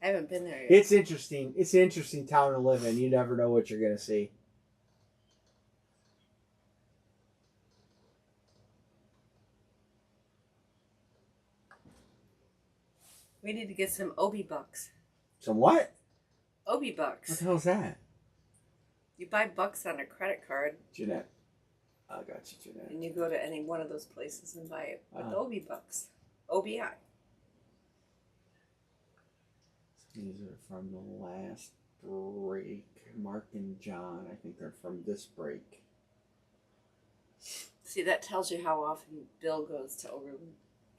I haven't been there yet. It's interesting. It's an interesting town to live in. You never know what you're going to see. We need to get some Obi Bucks. Some what? Obi Bucks. What the hell's that? You buy bucks on a credit card. Jeanette. I got you, Jeanette. And you go to any one of those places and buy it with Obi Bucks. OBI. These are from the last break. Mark and John, I think they're from this break. See, that tells you how often Bill goes to Oberlin.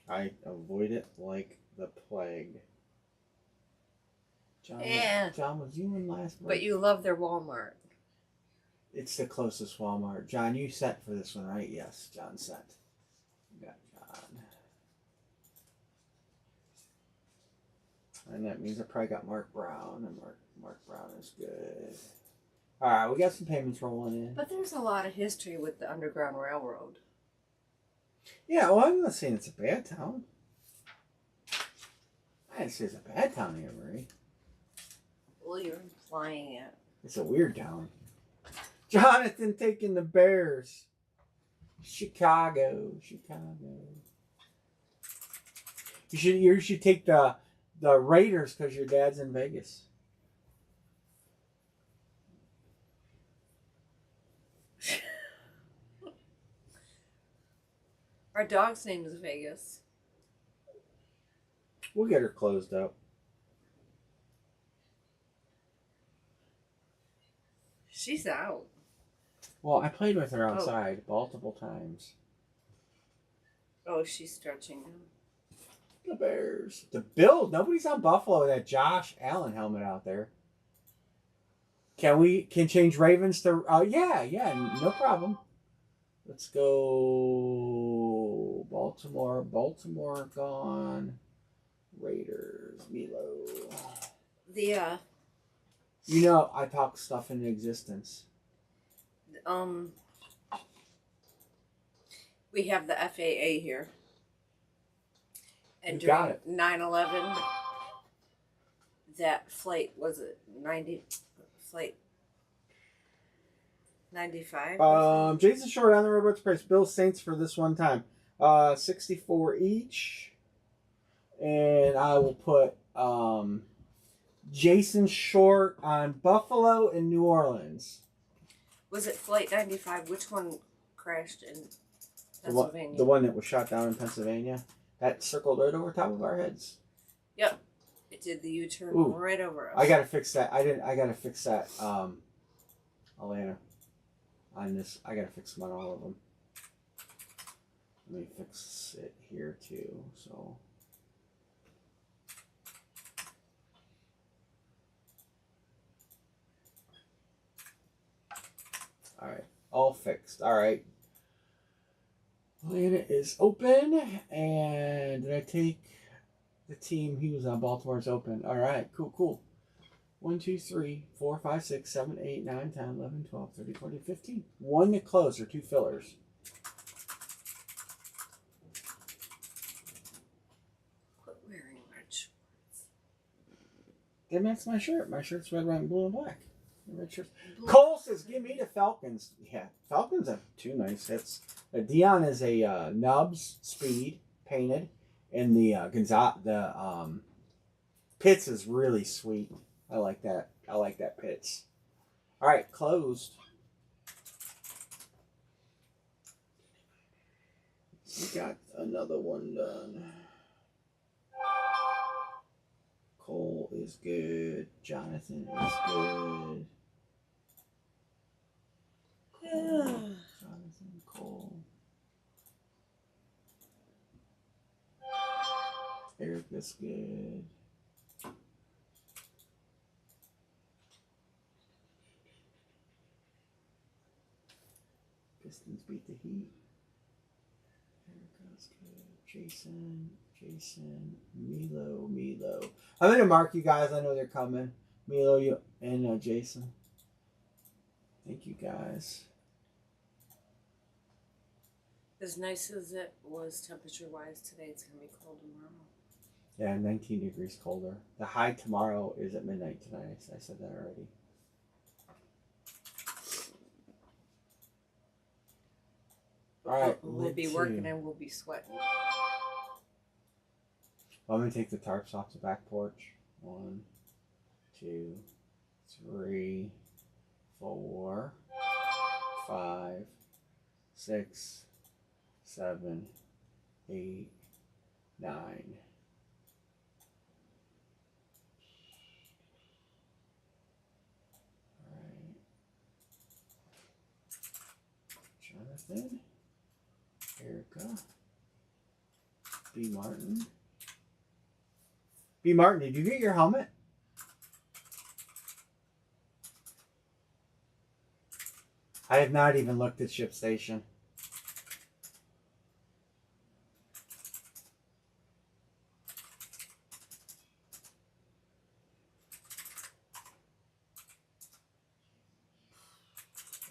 I avoid it like the plague. John, John, was you in last break? But you love their Walmart. It's the closest Walmart. John, you set for this one, right? Yes, John set. You got John. And that means I probably got Mark Brown, and Mark Brown is good. All right, we got some payments rolling in. But there's a lot of history with the Underground Railroad. Yeah, well, I'm not saying it's a bad town. I didn't say it's a bad town, Amory. Well, you're implying it. It's a weird town. Jonathan taking the Bears. Chicago. You should take the Raiders because your dad's in Vegas. Our dog's name is Vegas. We'll get her closed up. She's out. Well, I played with her outside multiple times. Oh, she's stretching now. The Bears. The Bills. Nobody's on Buffalo with that Josh Allen helmet out there. Can change Ravens to... yeah, no problem. Let's go... Baltimore gone. Raiders. Milo. You know, I talk stuff into existence. We have the FAA here. And You got it. 9/11, that flight, was it flight 95? Jason Short on the road. What's the price? Bill Saints for this one time. $64 each. And I will put Jason Short on Buffalo and New Orleans. Was it Flight 95? Which one crashed in The one, Pennsylvania? the one that was shot down in Pennsylvania. That circled right over top of our heads. Yep. It did the U-turn right over us. I gotta fix that. I gotta fix that. Alana. On this, I gotta fix them on all of them. Let me fix it here too. So. All right, all fixed. All right. Atlanta is open, and did I take the team he was on? Baltimore's open. All right, cool. 1, 2, 3, 4, 5, 6, 7, 8, 9, 10, 11, 12, 13, 14, 15. One to close or 2 fillers. Quit wearing red shorts. That matches my shirt. My shirt's red, white, and blue, and black. Red shirts. Cole says, "Give me the Falcons." Yeah, Falcons have 2 nice hits. Dion is a Nubs speed painted, and the Pitts is really sweet. I like that. I like that Pitts. All right, closed. We got another one done. Cole is good. Jonathan is good. Jonathan, Cole. Eric is good. Pistons beat the Heat. Erica's good. Jason, Milo. I'm gonna mark you guys. I know they're coming. Milo, you and Jason. Thank you guys. As nice as it was temperature-wise today, it's going to be cold tomorrow. Yeah, 19 degrees colder. The high tomorrow is at midnight tonight. I said that already. All right. We'll be working and we'll be sweating. Well, I'm going to take the tarps off the back porch. 1, 2, 3, 4, 5, 6, 7, 8, 9. All right. Jonathan, Erica, B. Martin. B. Martin, did you get your helmet? I have not even looked at Ship Station.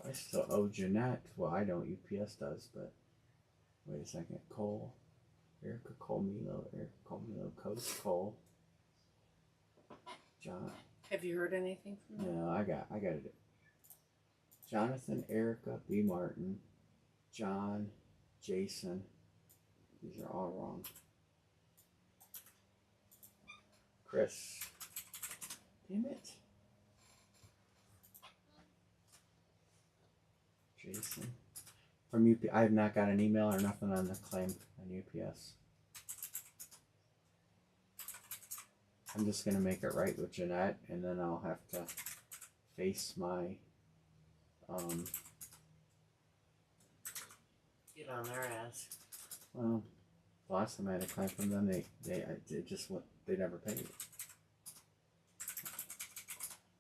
I still owe Jeanette. Well, I don't. UPS does, but wait a second. Cole, Erica, Cole, Milo, Coach Cole, John. Have you heard anything from him? No, I got it. Jonathan, Erica, B. Martin, John, Jason. These are all wrong. Chris. Damn it. Jason. From UPS. I have not got an email or nothing on the claim on UPS. I'm just going to make it right with Jeanette, and then I'll have to face my Get on their ass. well, the last time I had a claim from them, they never paid.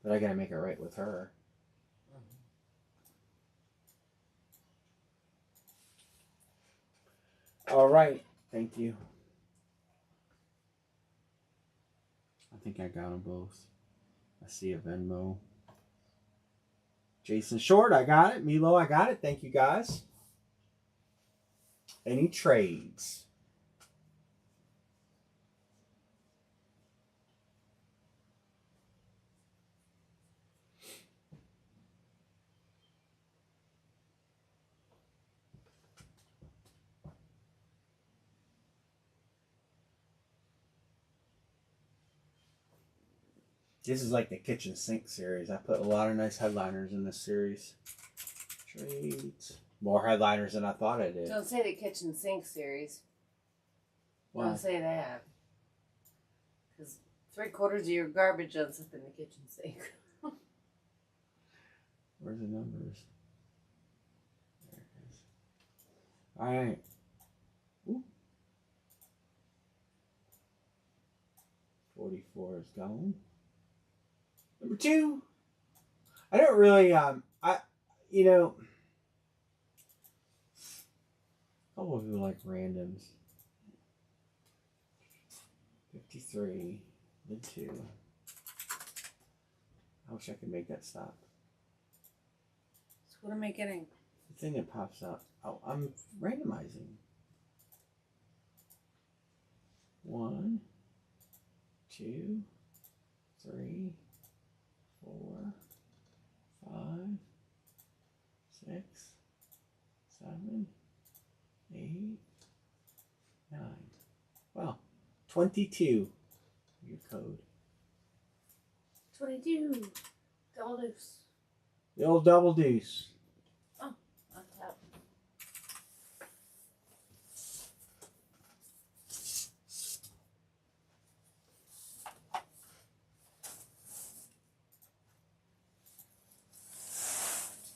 But I gotta make it right with her. All right, thank you. I think I got them both. I see a Venmo. Jason Short, I got it. Milo, I got it. Thank you guys. Any trades? This is like the kitchen sink series. I put a lot of nice headliners in this series. Trades. More headliners than I thought I did. Don't say the kitchen sink series. Why? Don't say that. Because 3/4 of your garbage ends up in the kitchen sink. Where's the numbers? There it is. Alright. 44 is gone. Number 2. I don't really, you know, a couple of you like randoms. 53, mid 2. I wish I could make that stop. So what am I getting? The thing that pops up. Oh, I'm randomizing. 1, 2, 3, 4, 5, 6, 7, 8, 9. Well, 22. Your code. 22. Double deuce. The old double deuce. Oh, on top.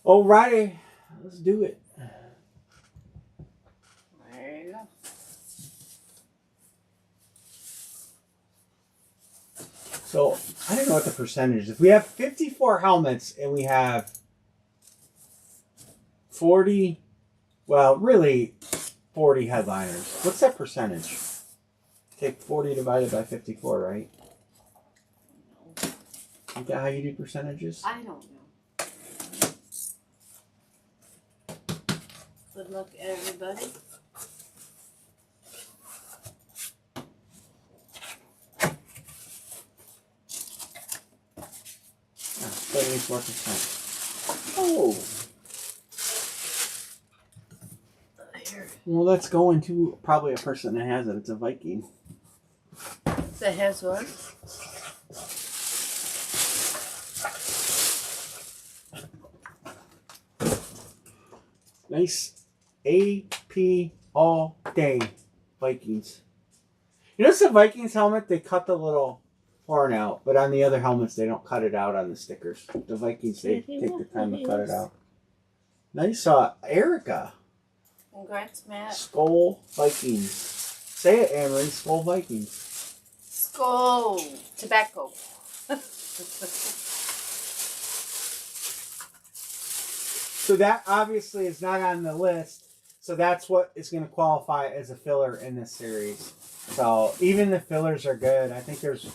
Alrighty, let's do it. There you go. So, I don't know what the percentage is. If we have 54 helmets and we have 40, well, really 40 headliners. What's that percentage? Take 40 divided by 54, right? Is that how you do percentages? I don't know. Good luck, everybody. Yeah, 74%. Oh. Here. Well, let's go into probably a person that has it. It's a Viking. That has what? Nice AP all day Vikings. You notice the Vikings helmet, they cut the little horn out, but on the other helmets, they don't cut it out on the stickers. The Vikings, they take the time to cut it out. Nice, Erica. Congrats, Matt. Skull Vikings. Say it, Amory. Skull Vikings. Skull. Tobacco. So that obviously is not on the list. So that's what is going to qualify as a filler in this series. So even the fillers are good. I think there's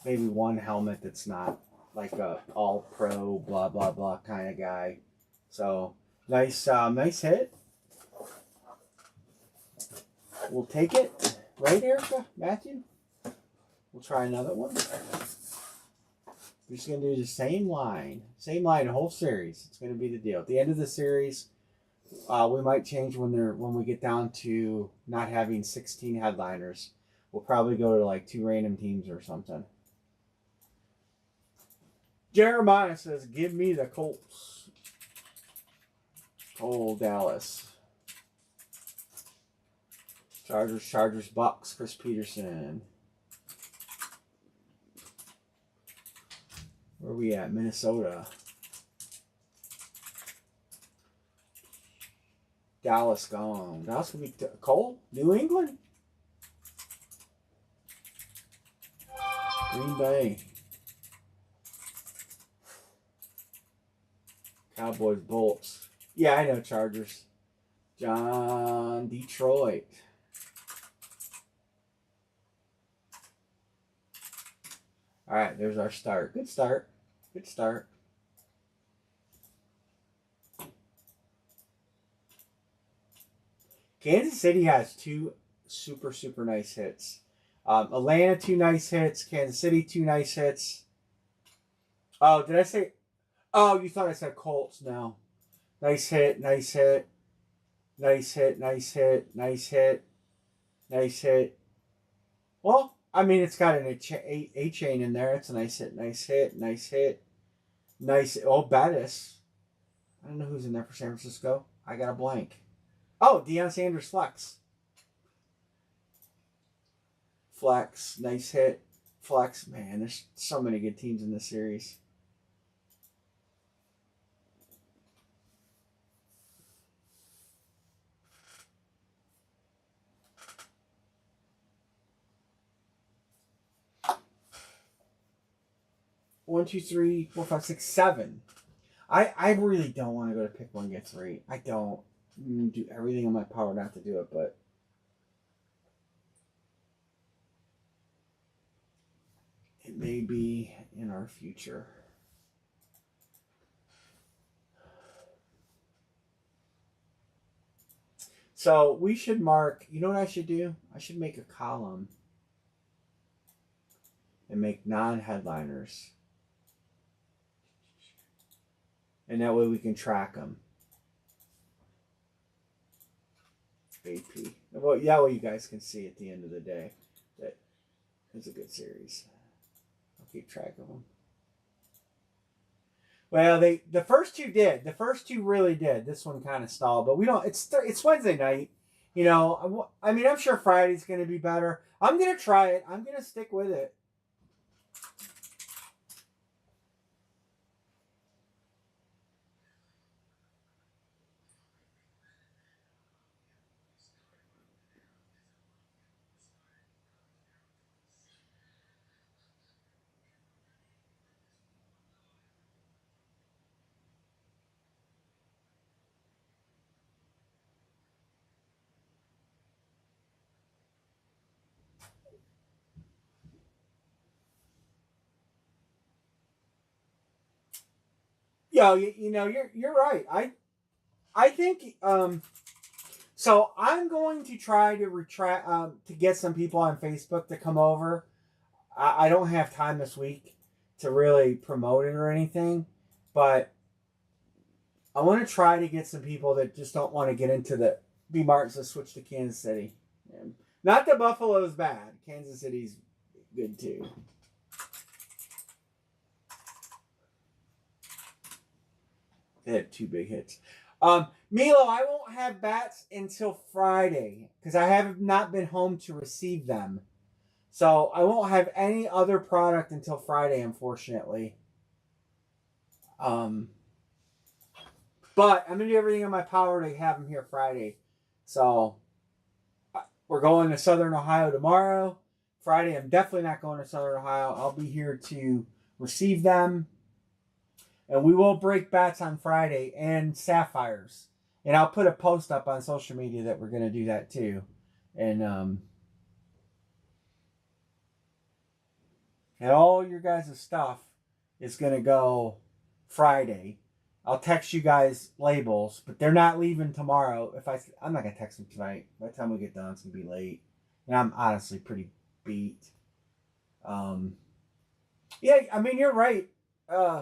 maybe one helmet that's not like a all pro blah blah blah kind of guy. So nice nice hit. We'll take it. Right, Erica? Matthew? We'll try another one. We're just going to do the same line. Same line, the whole series. It's going to be the deal. At the end of the series, we might change when we get down to not having 16 headliners. We'll probably go to like 2 random teams or something. Jeremiah says, give me the Colts. Cole Dallas. Chargers, Bucks, Chris Peterson. Where are we at? Minnesota. Dallas gone. Dallas could be Cole? New England? Green Bay. Cowboys, Bolts. Yeah, I know Chargers. John, Detroit. All right, there's our start. Good start. Good start. Kansas City has 2 super, super nice hits. Atlanta, 2 nice hits. Kansas City, 2 nice hits. Oh, did I say? Oh, you thought I said Colts. No. Nice hit, nice hit. Nice hit, nice hit, nice hit. Nice hit. Well, I mean, it's got an A chain in there. It's a nice hit, nice hit, nice hit, nice. Oh, Bettis. I don't know who's in there for San Francisco. I got a blank. Oh, Deion Sanders flex. Flex, nice hit. Flex, man, there's so many good teams in this series. One, two, three, four, five, six, seven. I really don't want to go to pick one, get three. I don't do everything in my power not to do it, but it may be in our future. So we should mark, you know what I should do? I should make a column and make non-headliners. And that way we can track them. AP. Well, yeah, well, you guys can see at the end of the day that it's a good series. I'll keep track of them. Well, the first two did. The first two really did. This one kind of stalled, but we don't. It's Wednesday night. You know, I mean, I'm sure Friday's going to be better. I'm going to try it. I'm going to stick with it. Yeah, you know, you're right. I think so I'm going to try to to get some people on Facebook to come over. I don't have time this week to really promote it or anything, but I want to try to get some people that just don't want to get into the B Martins to switch to Kansas City. And not that Buffalo's bad. Kansas City's good too. They had two big hits. Milo, I won't have bats until Friday because I have not been home to receive them. So I won't have any other product until Friday, unfortunately. But I'm going to do everything in my power to have them here Friday. So we're going to Southern Ohio tomorrow. Friday, I'm definitely not going to Southern Ohio. I'll be here to receive them. And we will break bats on Friday and sapphires. And I'll put a post up on social media that we're going to do that too. And all your guys' stuff is going to go Friday. I'll text you guys labels, but they're not leaving tomorrow. I'm not going to text them tonight. By the time we get done, it's going to be late. And I'm honestly pretty beat. Yeah, I mean, you're right,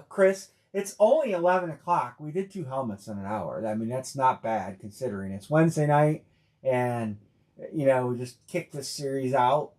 Chris. It's only 11 o'clock. We did 2 helmets in an hour. I mean, that's not bad considering it's Wednesday night and, you know, we just kicked this series out.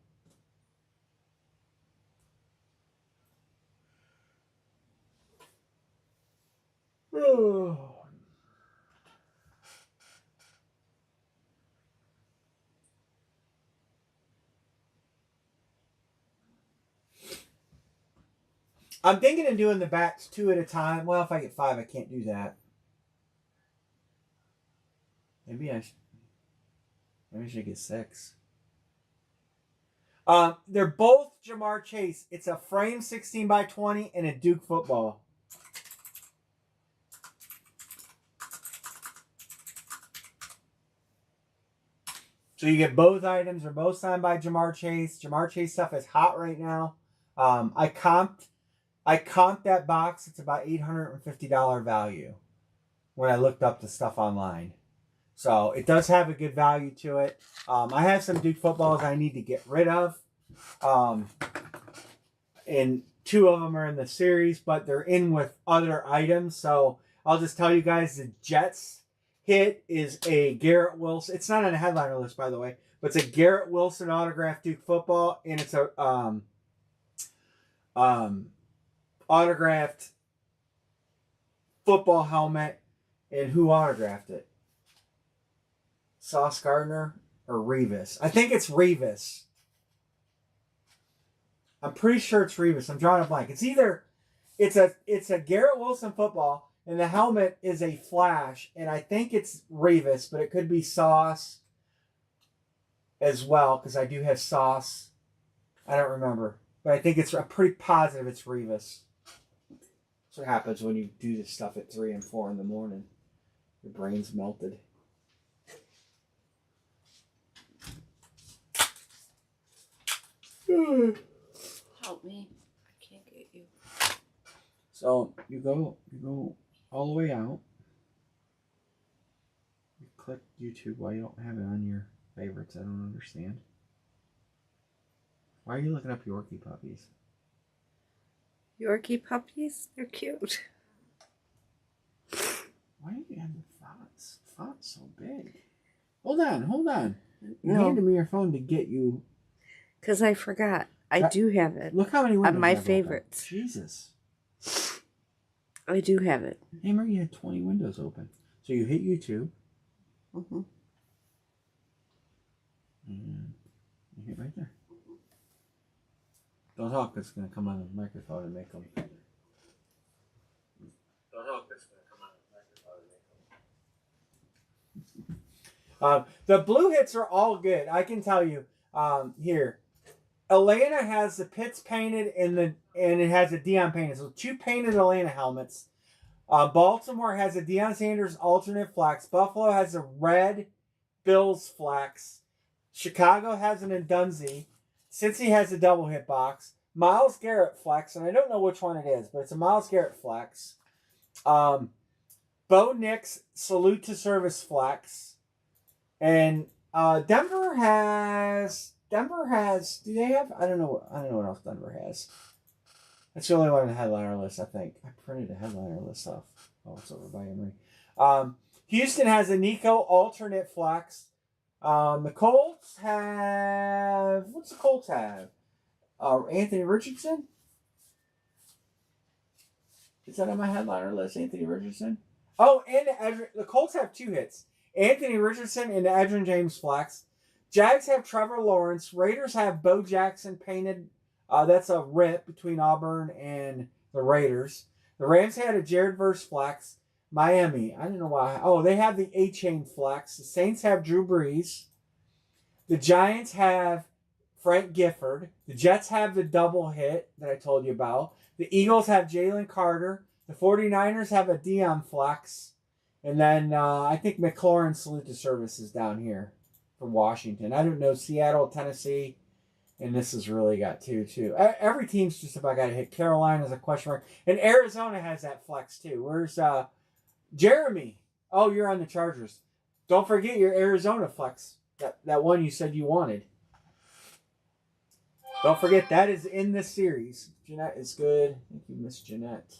I'm thinking of doing the bats 2 at a time. Well, if I get 5, I can't do that. Maybe I should get 6. They're both Jamar Chase. It's a frame 16 by 20 and a Duke football. So you get both items. They're both signed by Jamar Chase. Jamar Chase stuff is hot right now. I comped that box. It's about $850 value when I looked up the stuff online. So it does have a good value to it. I have some Duke footballs I need to get rid of. And 2 of them are in the series, but they're in with other items. So I'll just tell you guys the Jets hit is a Garrett Wilson. It's not on a headliner list, by the way, But it's a Garrett Wilson autographed Duke football, and it's a autographed football helmet. And who autographed it? Sauce Gardner or Revis? I think it's Revis. I'm pretty sure it's Revis. I'm drawing a blank. It's either it's a Garrett Wilson football, and the helmet is a Flash, and I think it's Revis, but it could be Sauce as well, because I do have Sauce. I don't remember, but I think I'm pretty positive it's Revis. That's what happens when you do this stuff at 3 and 4 in the morning. Your brain's melted. Help me. I can't get you. So you go all the way out. You click YouTube. Why you don't have it on your favorites? I don't understand. Why are you looking up Yorkie puppies? Yorkie puppies? They're cute. Why do you have the fonts? Font's so big. Hold on. You No. handed me your phone to get you. Because I forgot. I do have it. Look how many windows On my I have open. favorites. Jesus. I do have it. Hammer, you had 20 windows open. So you hit YouTube. Mm-hmm. And you hit right there. Don't talk, it's going to come on the microphone and make them. Don't talk, it's going to come on the microphone and make them. The blue hits are all good. I can tell you. Here. Atlanta has the Pitts painted and it has a Deion painted. So 2 painted Atlanta helmets. Baltimore has a Deion Sanders alternate flex. Buffalo has a red Bills flex. Chicago has an Ndunzi. Cincy has a double hit box. Myles Garrett flex, and I don't know which one it is, but it's a Myles Garrett flex. Bo Nix salute to service flex. And Denver has. Do they have? I don't know what else Denver has. That's the only one on the headliner list, I think. I printed a headliner list off. Oh, it's over by Emory. Houston has a Nico alternate flex. The Colts have. What's the Colts have? Anthony Richardson? Is that on my headliner list? Anthony Richardson? Oh, and the Colts have 2 hits. Anthony Richardson and the Edgerrin James flex. Jags have Trevor Lawrence. Raiders have Bo Jackson painted. That's a rip between Auburn and the Raiders. The Rams had a Jared Verse flex. Miami, I don't know why. Oh, they have the A-Chain flex. The Saints have Drew Brees. The Giants have Frank Gifford. The Jets have the double hit that I told you about. The Eagles have Jalen Carter. The 49ers have a Deion flex. And then I think McLaurin salute to service is down here from Washington. I don't know. Seattle, Tennessee. And this has really got 2, too. Every team's just about got to hit. Carolina's a question mark. And Arizona has that flex, too. Where's Jeremy? Oh, you're on the Chargers. Don't forget your Arizona flex. That one you said you wanted. Don't forget, that is in this series. Jeanette is good. Thank you, Miss Jeanette.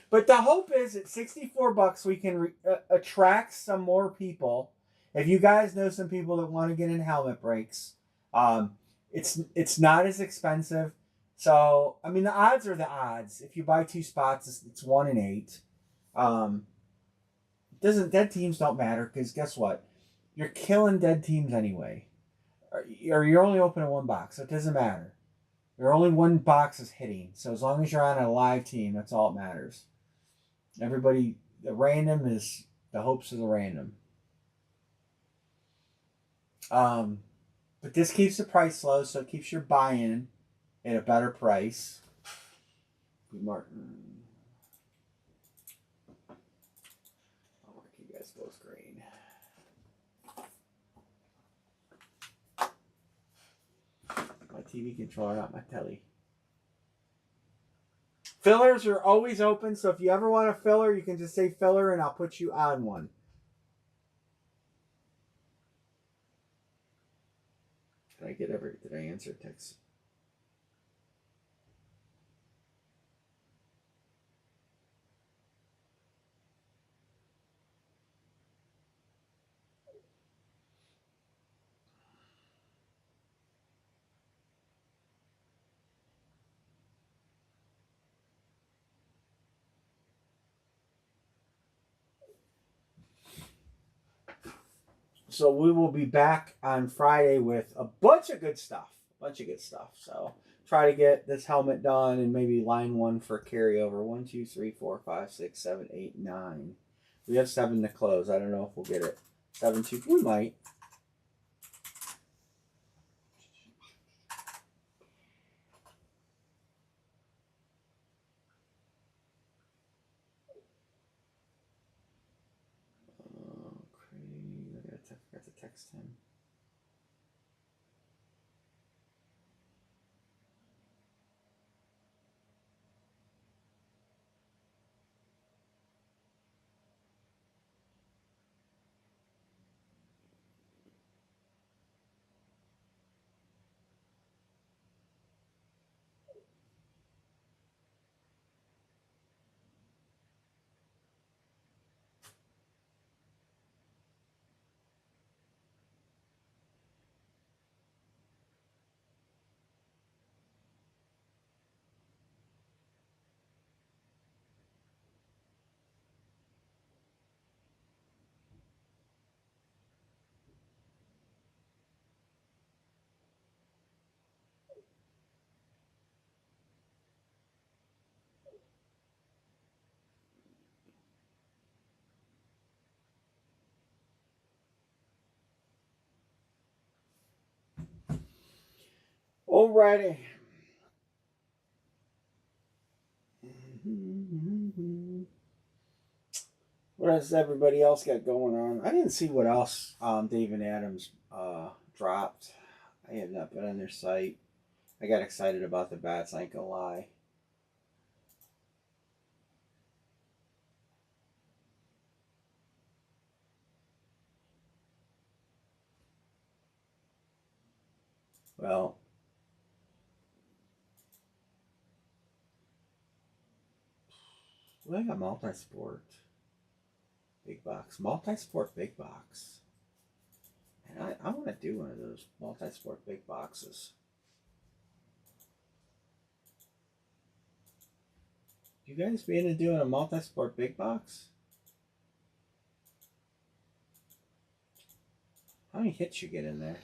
But the hope is at $64 we can attract some more people. If you guys know some people that want to get in helmet breaks, it's not as expensive. So I mean the odds are the odds. If you buy 2 spots, it's 1 in 8. Dead teams don't matter because guess what? You're killing dead teams anyway, or you're only opening 1 box, so it doesn't matter. You're only 1 box is hitting. So as long as you're on a live team, that's all that matters. Everybody, the random is the hopes of the random. But this keeps the price low, so it keeps your buy-in at a better price. Martin. I'll mark you guys both green. My TV controller, not my telly. Fillers are always open, so if you ever want a filler, you can just say filler and I'll put you on one. Did I answer text? So we will be back on Friday with a bunch of good stuff. So try to get this helmet done and maybe line one for carryover. 1, 2, 3, 4, 5, 6, 7, 8, 9. We have 7 to close. I don't know if we'll get it. 7, 2. We might. Oh, Craig. I forgot to text him. Alrighty. What has everybody else got going on? I didn't see what else Dave Adams dropped. I have not been on their site. I got excited about the bats, I ain't gonna lie. Well, I got multi-sport. Big box. Multi-sport big box. And I want to do one of those multi-sport big boxes. You guys be into doing a multi-sport big box? How many hits you get in there?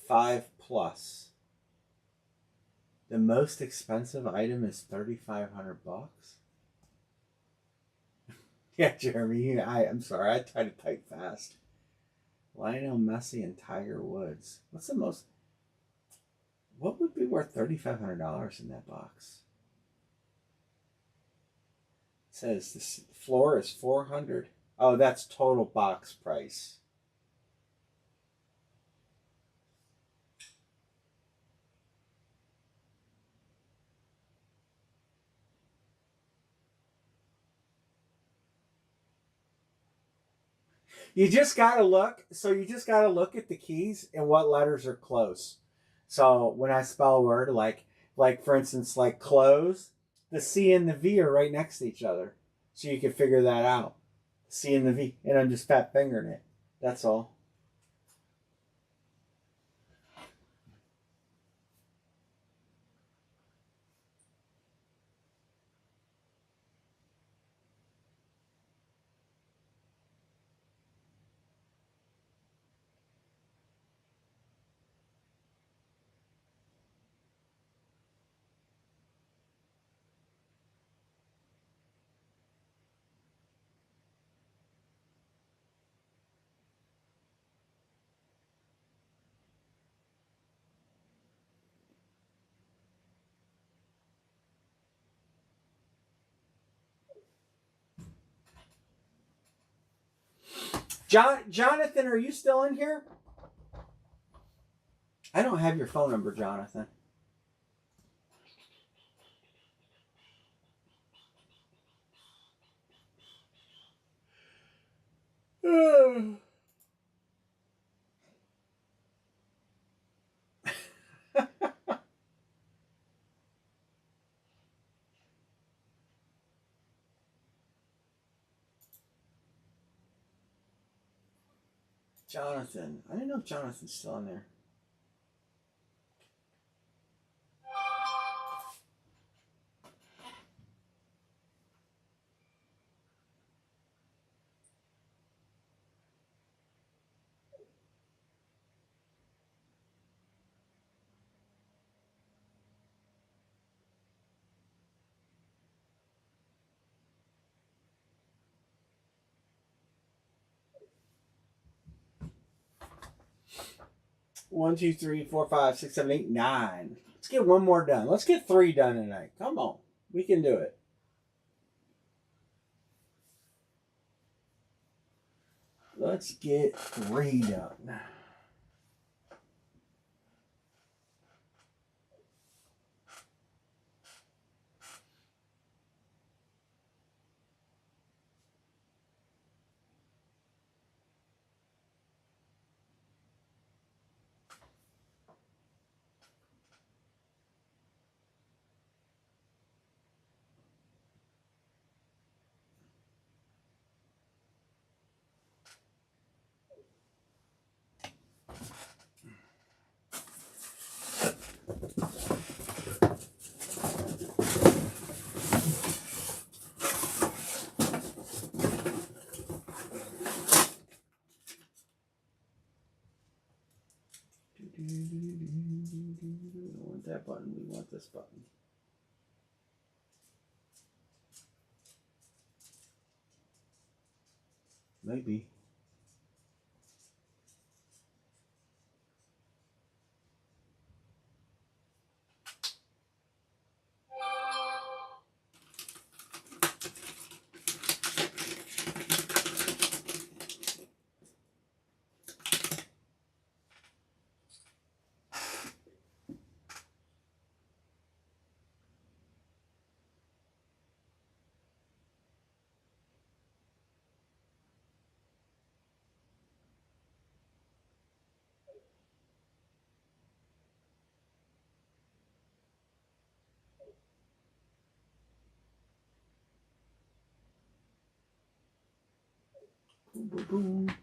5 plus. The most expensive item is $3,500. Yeah, Jeremy. I'm sorry. I try to type fast. Lionel Messi and Tiger Woods. What's the most? What would be worth $3,500 in that box? It says the floor is $400. Oh, that's total box price. You just gotta look. So you just gotta look at the keys and what letters are close. So when I spell a word, like for instance, like close, the C and the V are right next to each other, so you can figure that out. C and the V, and I'm just fat fingering it. That's all. Jonathan, are you still in here? I don't have your phone number, Jonathan. Jonathan. I didn't know if Jonathan's still in there. 1, 2, 3, 4, 5, 6, 7, 8, 9. Let's get one more done. Let's get 3 done tonight. Come on. We can do it. Let's get 3 done. We don't want that button. We want this button. Maybe. Boom, boom, boom.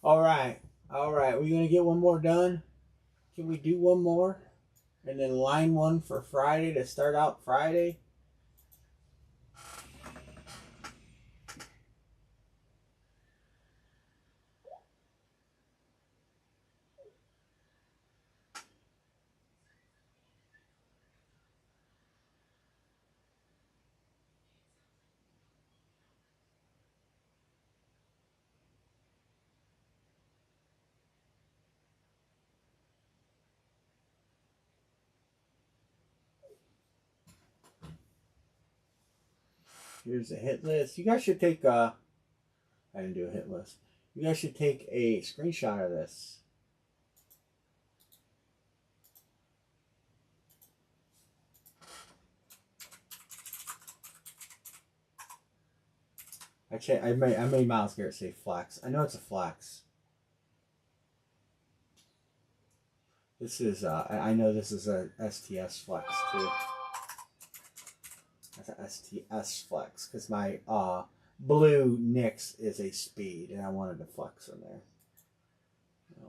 All right. All right. We're going to get one more done. Can we do one more? And then line one for Friday to start out Friday? Here's a hit list. You guys should take I didn't do a hit list. You guys should take a screenshot of this. I made Miles Garrett say flex. I know it's a flex. This is I know this is a STS flex too. That's an STS flex because my blue Nix is a speed and I wanted a flex in there. So.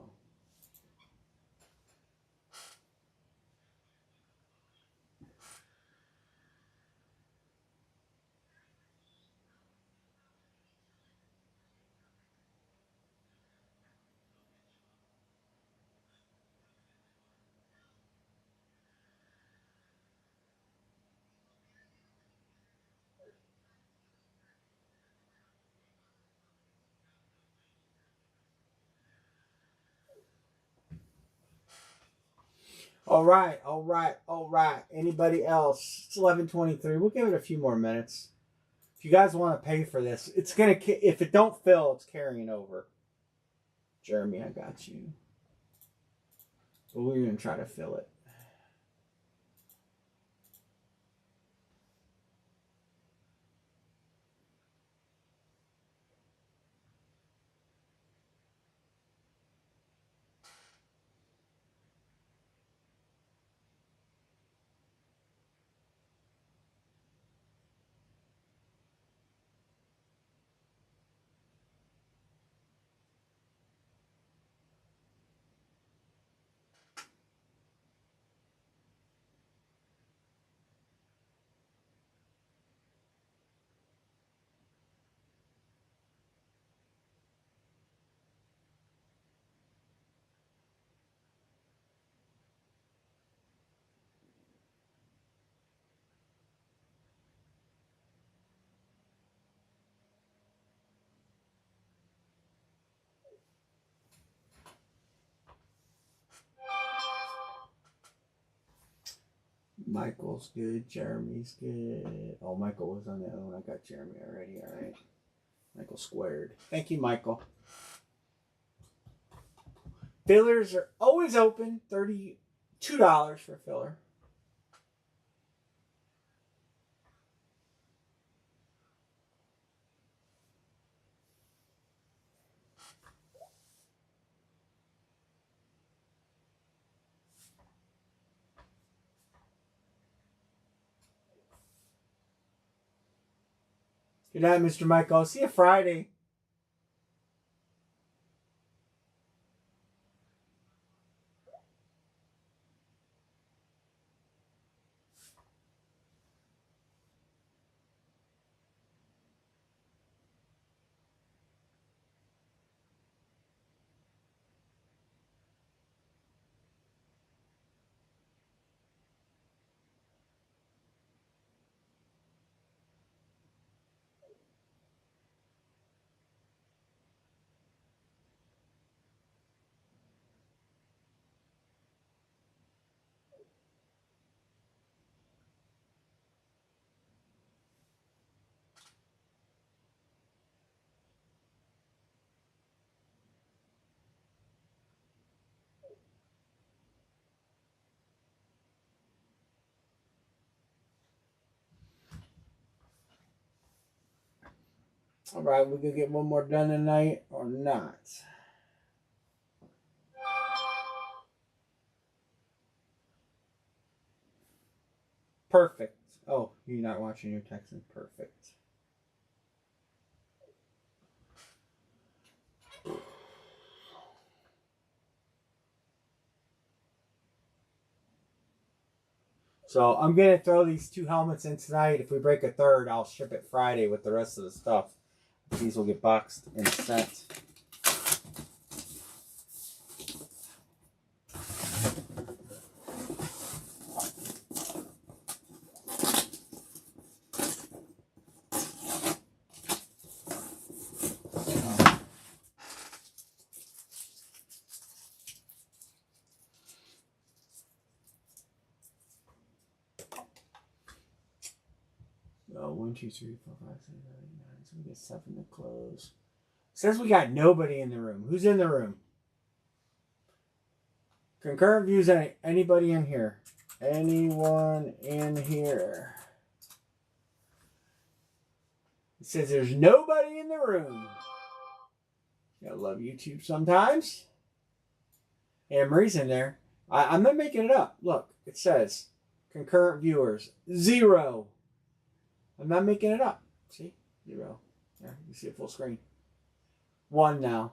All right, all right, all right. Anybody else? It's 11:23. We'll give it a few more minutes. If you guys want to pay for this, it's gonna. If it don't fill, it's carrying over. Jeremy, I got you. But we're gonna try to fill it. Michael's good. Jeremy's good. Oh, Michael was on the other one. I got Jeremy already. All right. Michael squared. Thank you, Michael. Fillers are always open. $32 for a filler. Good night, Mr. Michael. See you Friday. All right, we can get one more done tonight or not. Perfect. Oh, you're not watching your texting. Perfect. So I'm going to throw these 2 helmets in tonight. If we break a third, I'll ship it Friday with the rest of the stuff. These will get boxed and sent. Oh, 1, 2, 3, 4, 5, 6, 7, 8, 9. So we get 7 to close. Says we got nobody in the room. Who's in the room? Concurrent views. Anybody in here? Anyone in here? It says there's nobody in the room. I love YouTube sometimes. And Marie's in there. I'm not making it up. Look, it says concurrent viewers 0. I'm not making it up. See? 0. There, you see it full screen. 1 now.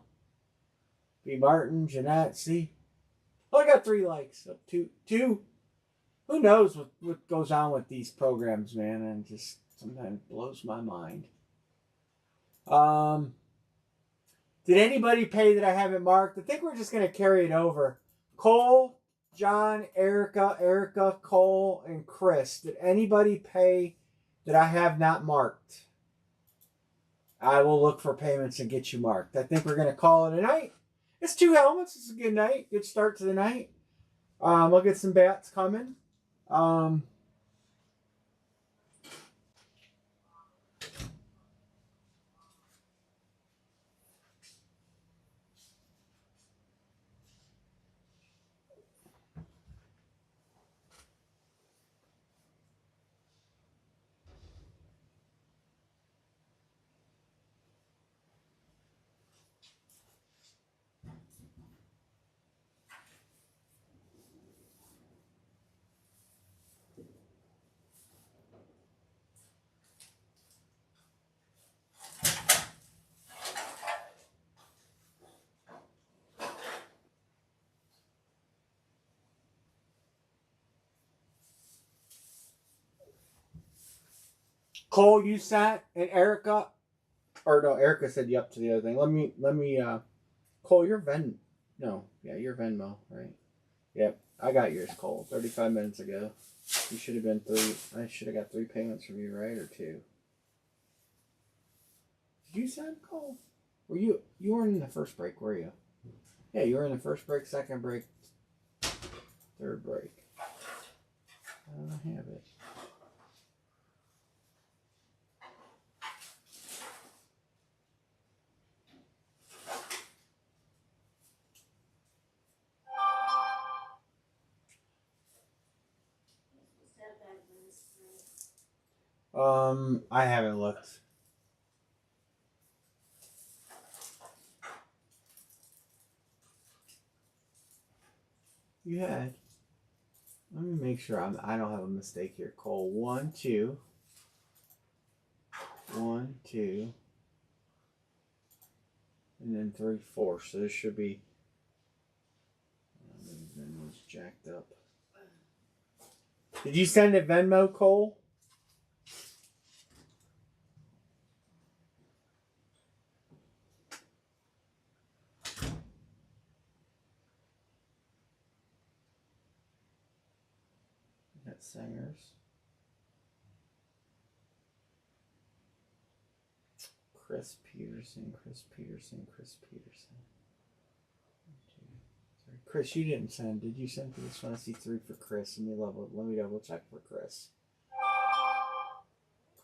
B. Martin, Jeanette, see? Oh, I got 3 likes. So 2. Who knows what goes on with these programs, man? And just sometimes blows my mind. Did anybody pay that I haven't marked? I think we're just going to carry it over. Cole, John, Erica, Cole, and Chris. Did anybody pay that I have not marked? I will look for payments and get you marked. I think we're going to call it a night. It's 2 helmets. It's a good night. Good start to the night. I'll get some bats coming. Um, Cole, you sat, and Erica, or no, Erica said yep to the other thing. Let me. Cole, you're No, yeah, you're Venmo, right? Yep, I got yours, Cole. 35 minutes ago. You should have been three. I should have got 3 payments from you, right, or two? Did you send Cole? Were you? You weren't in the first break, were you? Yeah, you were in the first break, second break, third break. I don't have it. I haven't looked. You had. Let me make sure I don't have a mistake here. Cole, 1, 2, 1, 2, and then 3, 4. So this should be. Venmo's jacked up. Did you send it Venmo, Cole? Got singers. Chris Peterson. Chris, you didn't send. Did you send for this one? I see 3 for Chris. Let me double check for Chris.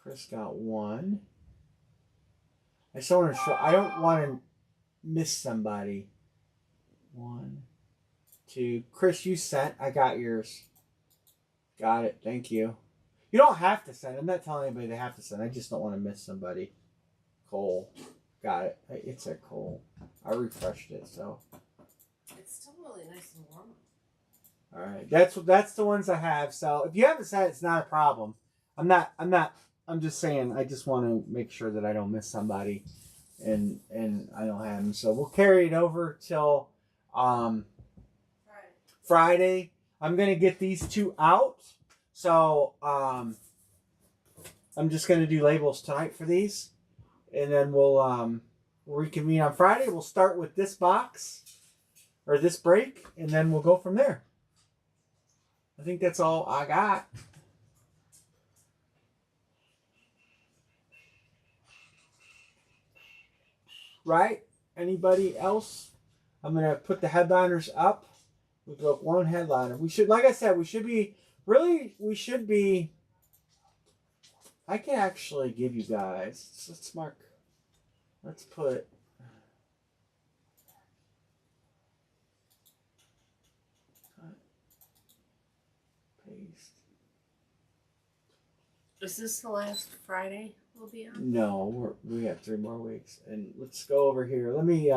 Chris got 1. I still want to show. I don't want to miss somebody. 1, 2. Chris, you sent. I got yours. Got it. Thank you. You don't have to send. I'm not telling anybody they have to send. I just don't want to miss somebody. Cole. Got it. It's a Cole. I refreshed it, so. It's still really nice and warm. All right. That's the ones I have. So if you haven't sent, it's not a problem. I'm just saying. I just want to make sure that I don't miss somebody, and I don't have them. So we'll carry it over till Friday. I'm gonna get these 2 out. So I'm just gonna do labels tonight for these, and then we'll reconvene on Friday. We'll start with this box or this break, and then we'll go from there. I think that's all I got. Right? Anybody else? I'm gonna put the headliners up. We broke 1 headliner. We should, like I said, we should be. I can actually give you guys. Let's mark. Let's put. Cut. Paste. Is this the last Friday we'll be on? No, we have 3 more weeks, and let's go over here. Let me.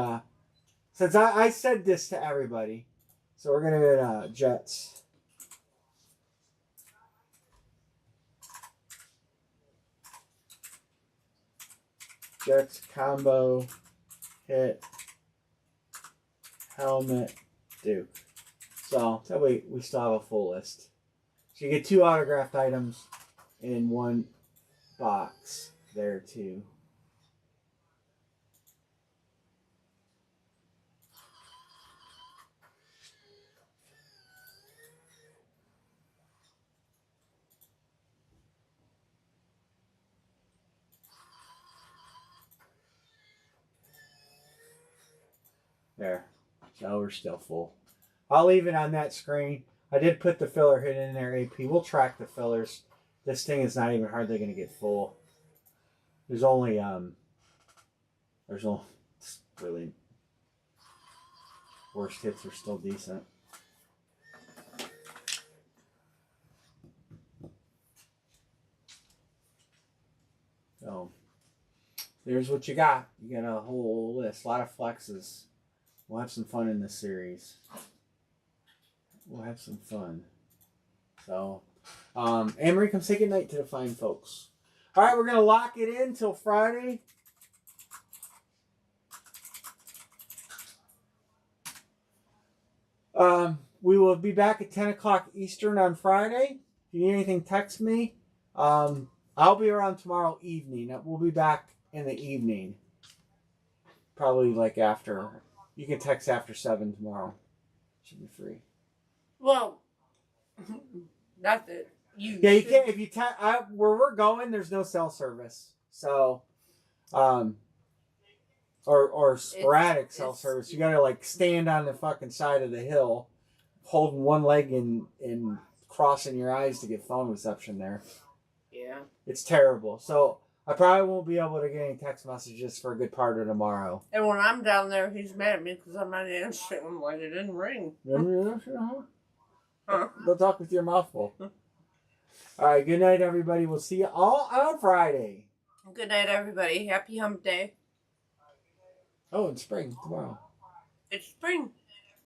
Since I said this to everybody, so we're gonna get Jets. Jets combo hit helmet Duke. So that way we still have a full list. So you get 2 autographed items in 1 box there too. There. Now we're still full. I'll leave it on that screen. I did put the filler hit in there, AP. We'll track the fillers. This thing is not even hardly going to get full. There's only it's really, worst hits are still decent. So, there's what you got. You got a whole list, a lot of flexes. We'll have some fun in this series. We'll have some fun. So, Anne-Marie, come say goodnight to the fine folks. All right, we're going to lock it in till Friday. We will be back at 10 o'clock Eastern on Friday. If you need anything, text me. I'll be around tomorrow evening. We'll be back in the evening. Probably like after. You can text after 7 tomorrow. Should be free. Well, not that you. Yeah, you can't. If you where we're going, there's no cell service. So, or sporadic cell service. You gotta like stand on the fucking side of the hill, holding one leg and crossing your eyes to get phone reception there. Yeah. It's terrible. So I probably won't be able to get any text messages for a good part of tomorrow. And when I'm down there, he's mad at me because I'm not answering him like it didn't ring. Huh? Don't talk with your mouth full. All right, good night, everybody. We'll see you all on Friday. Good night, everybody. Happy hump day. Oh, it's spring tomorrow. It's spring.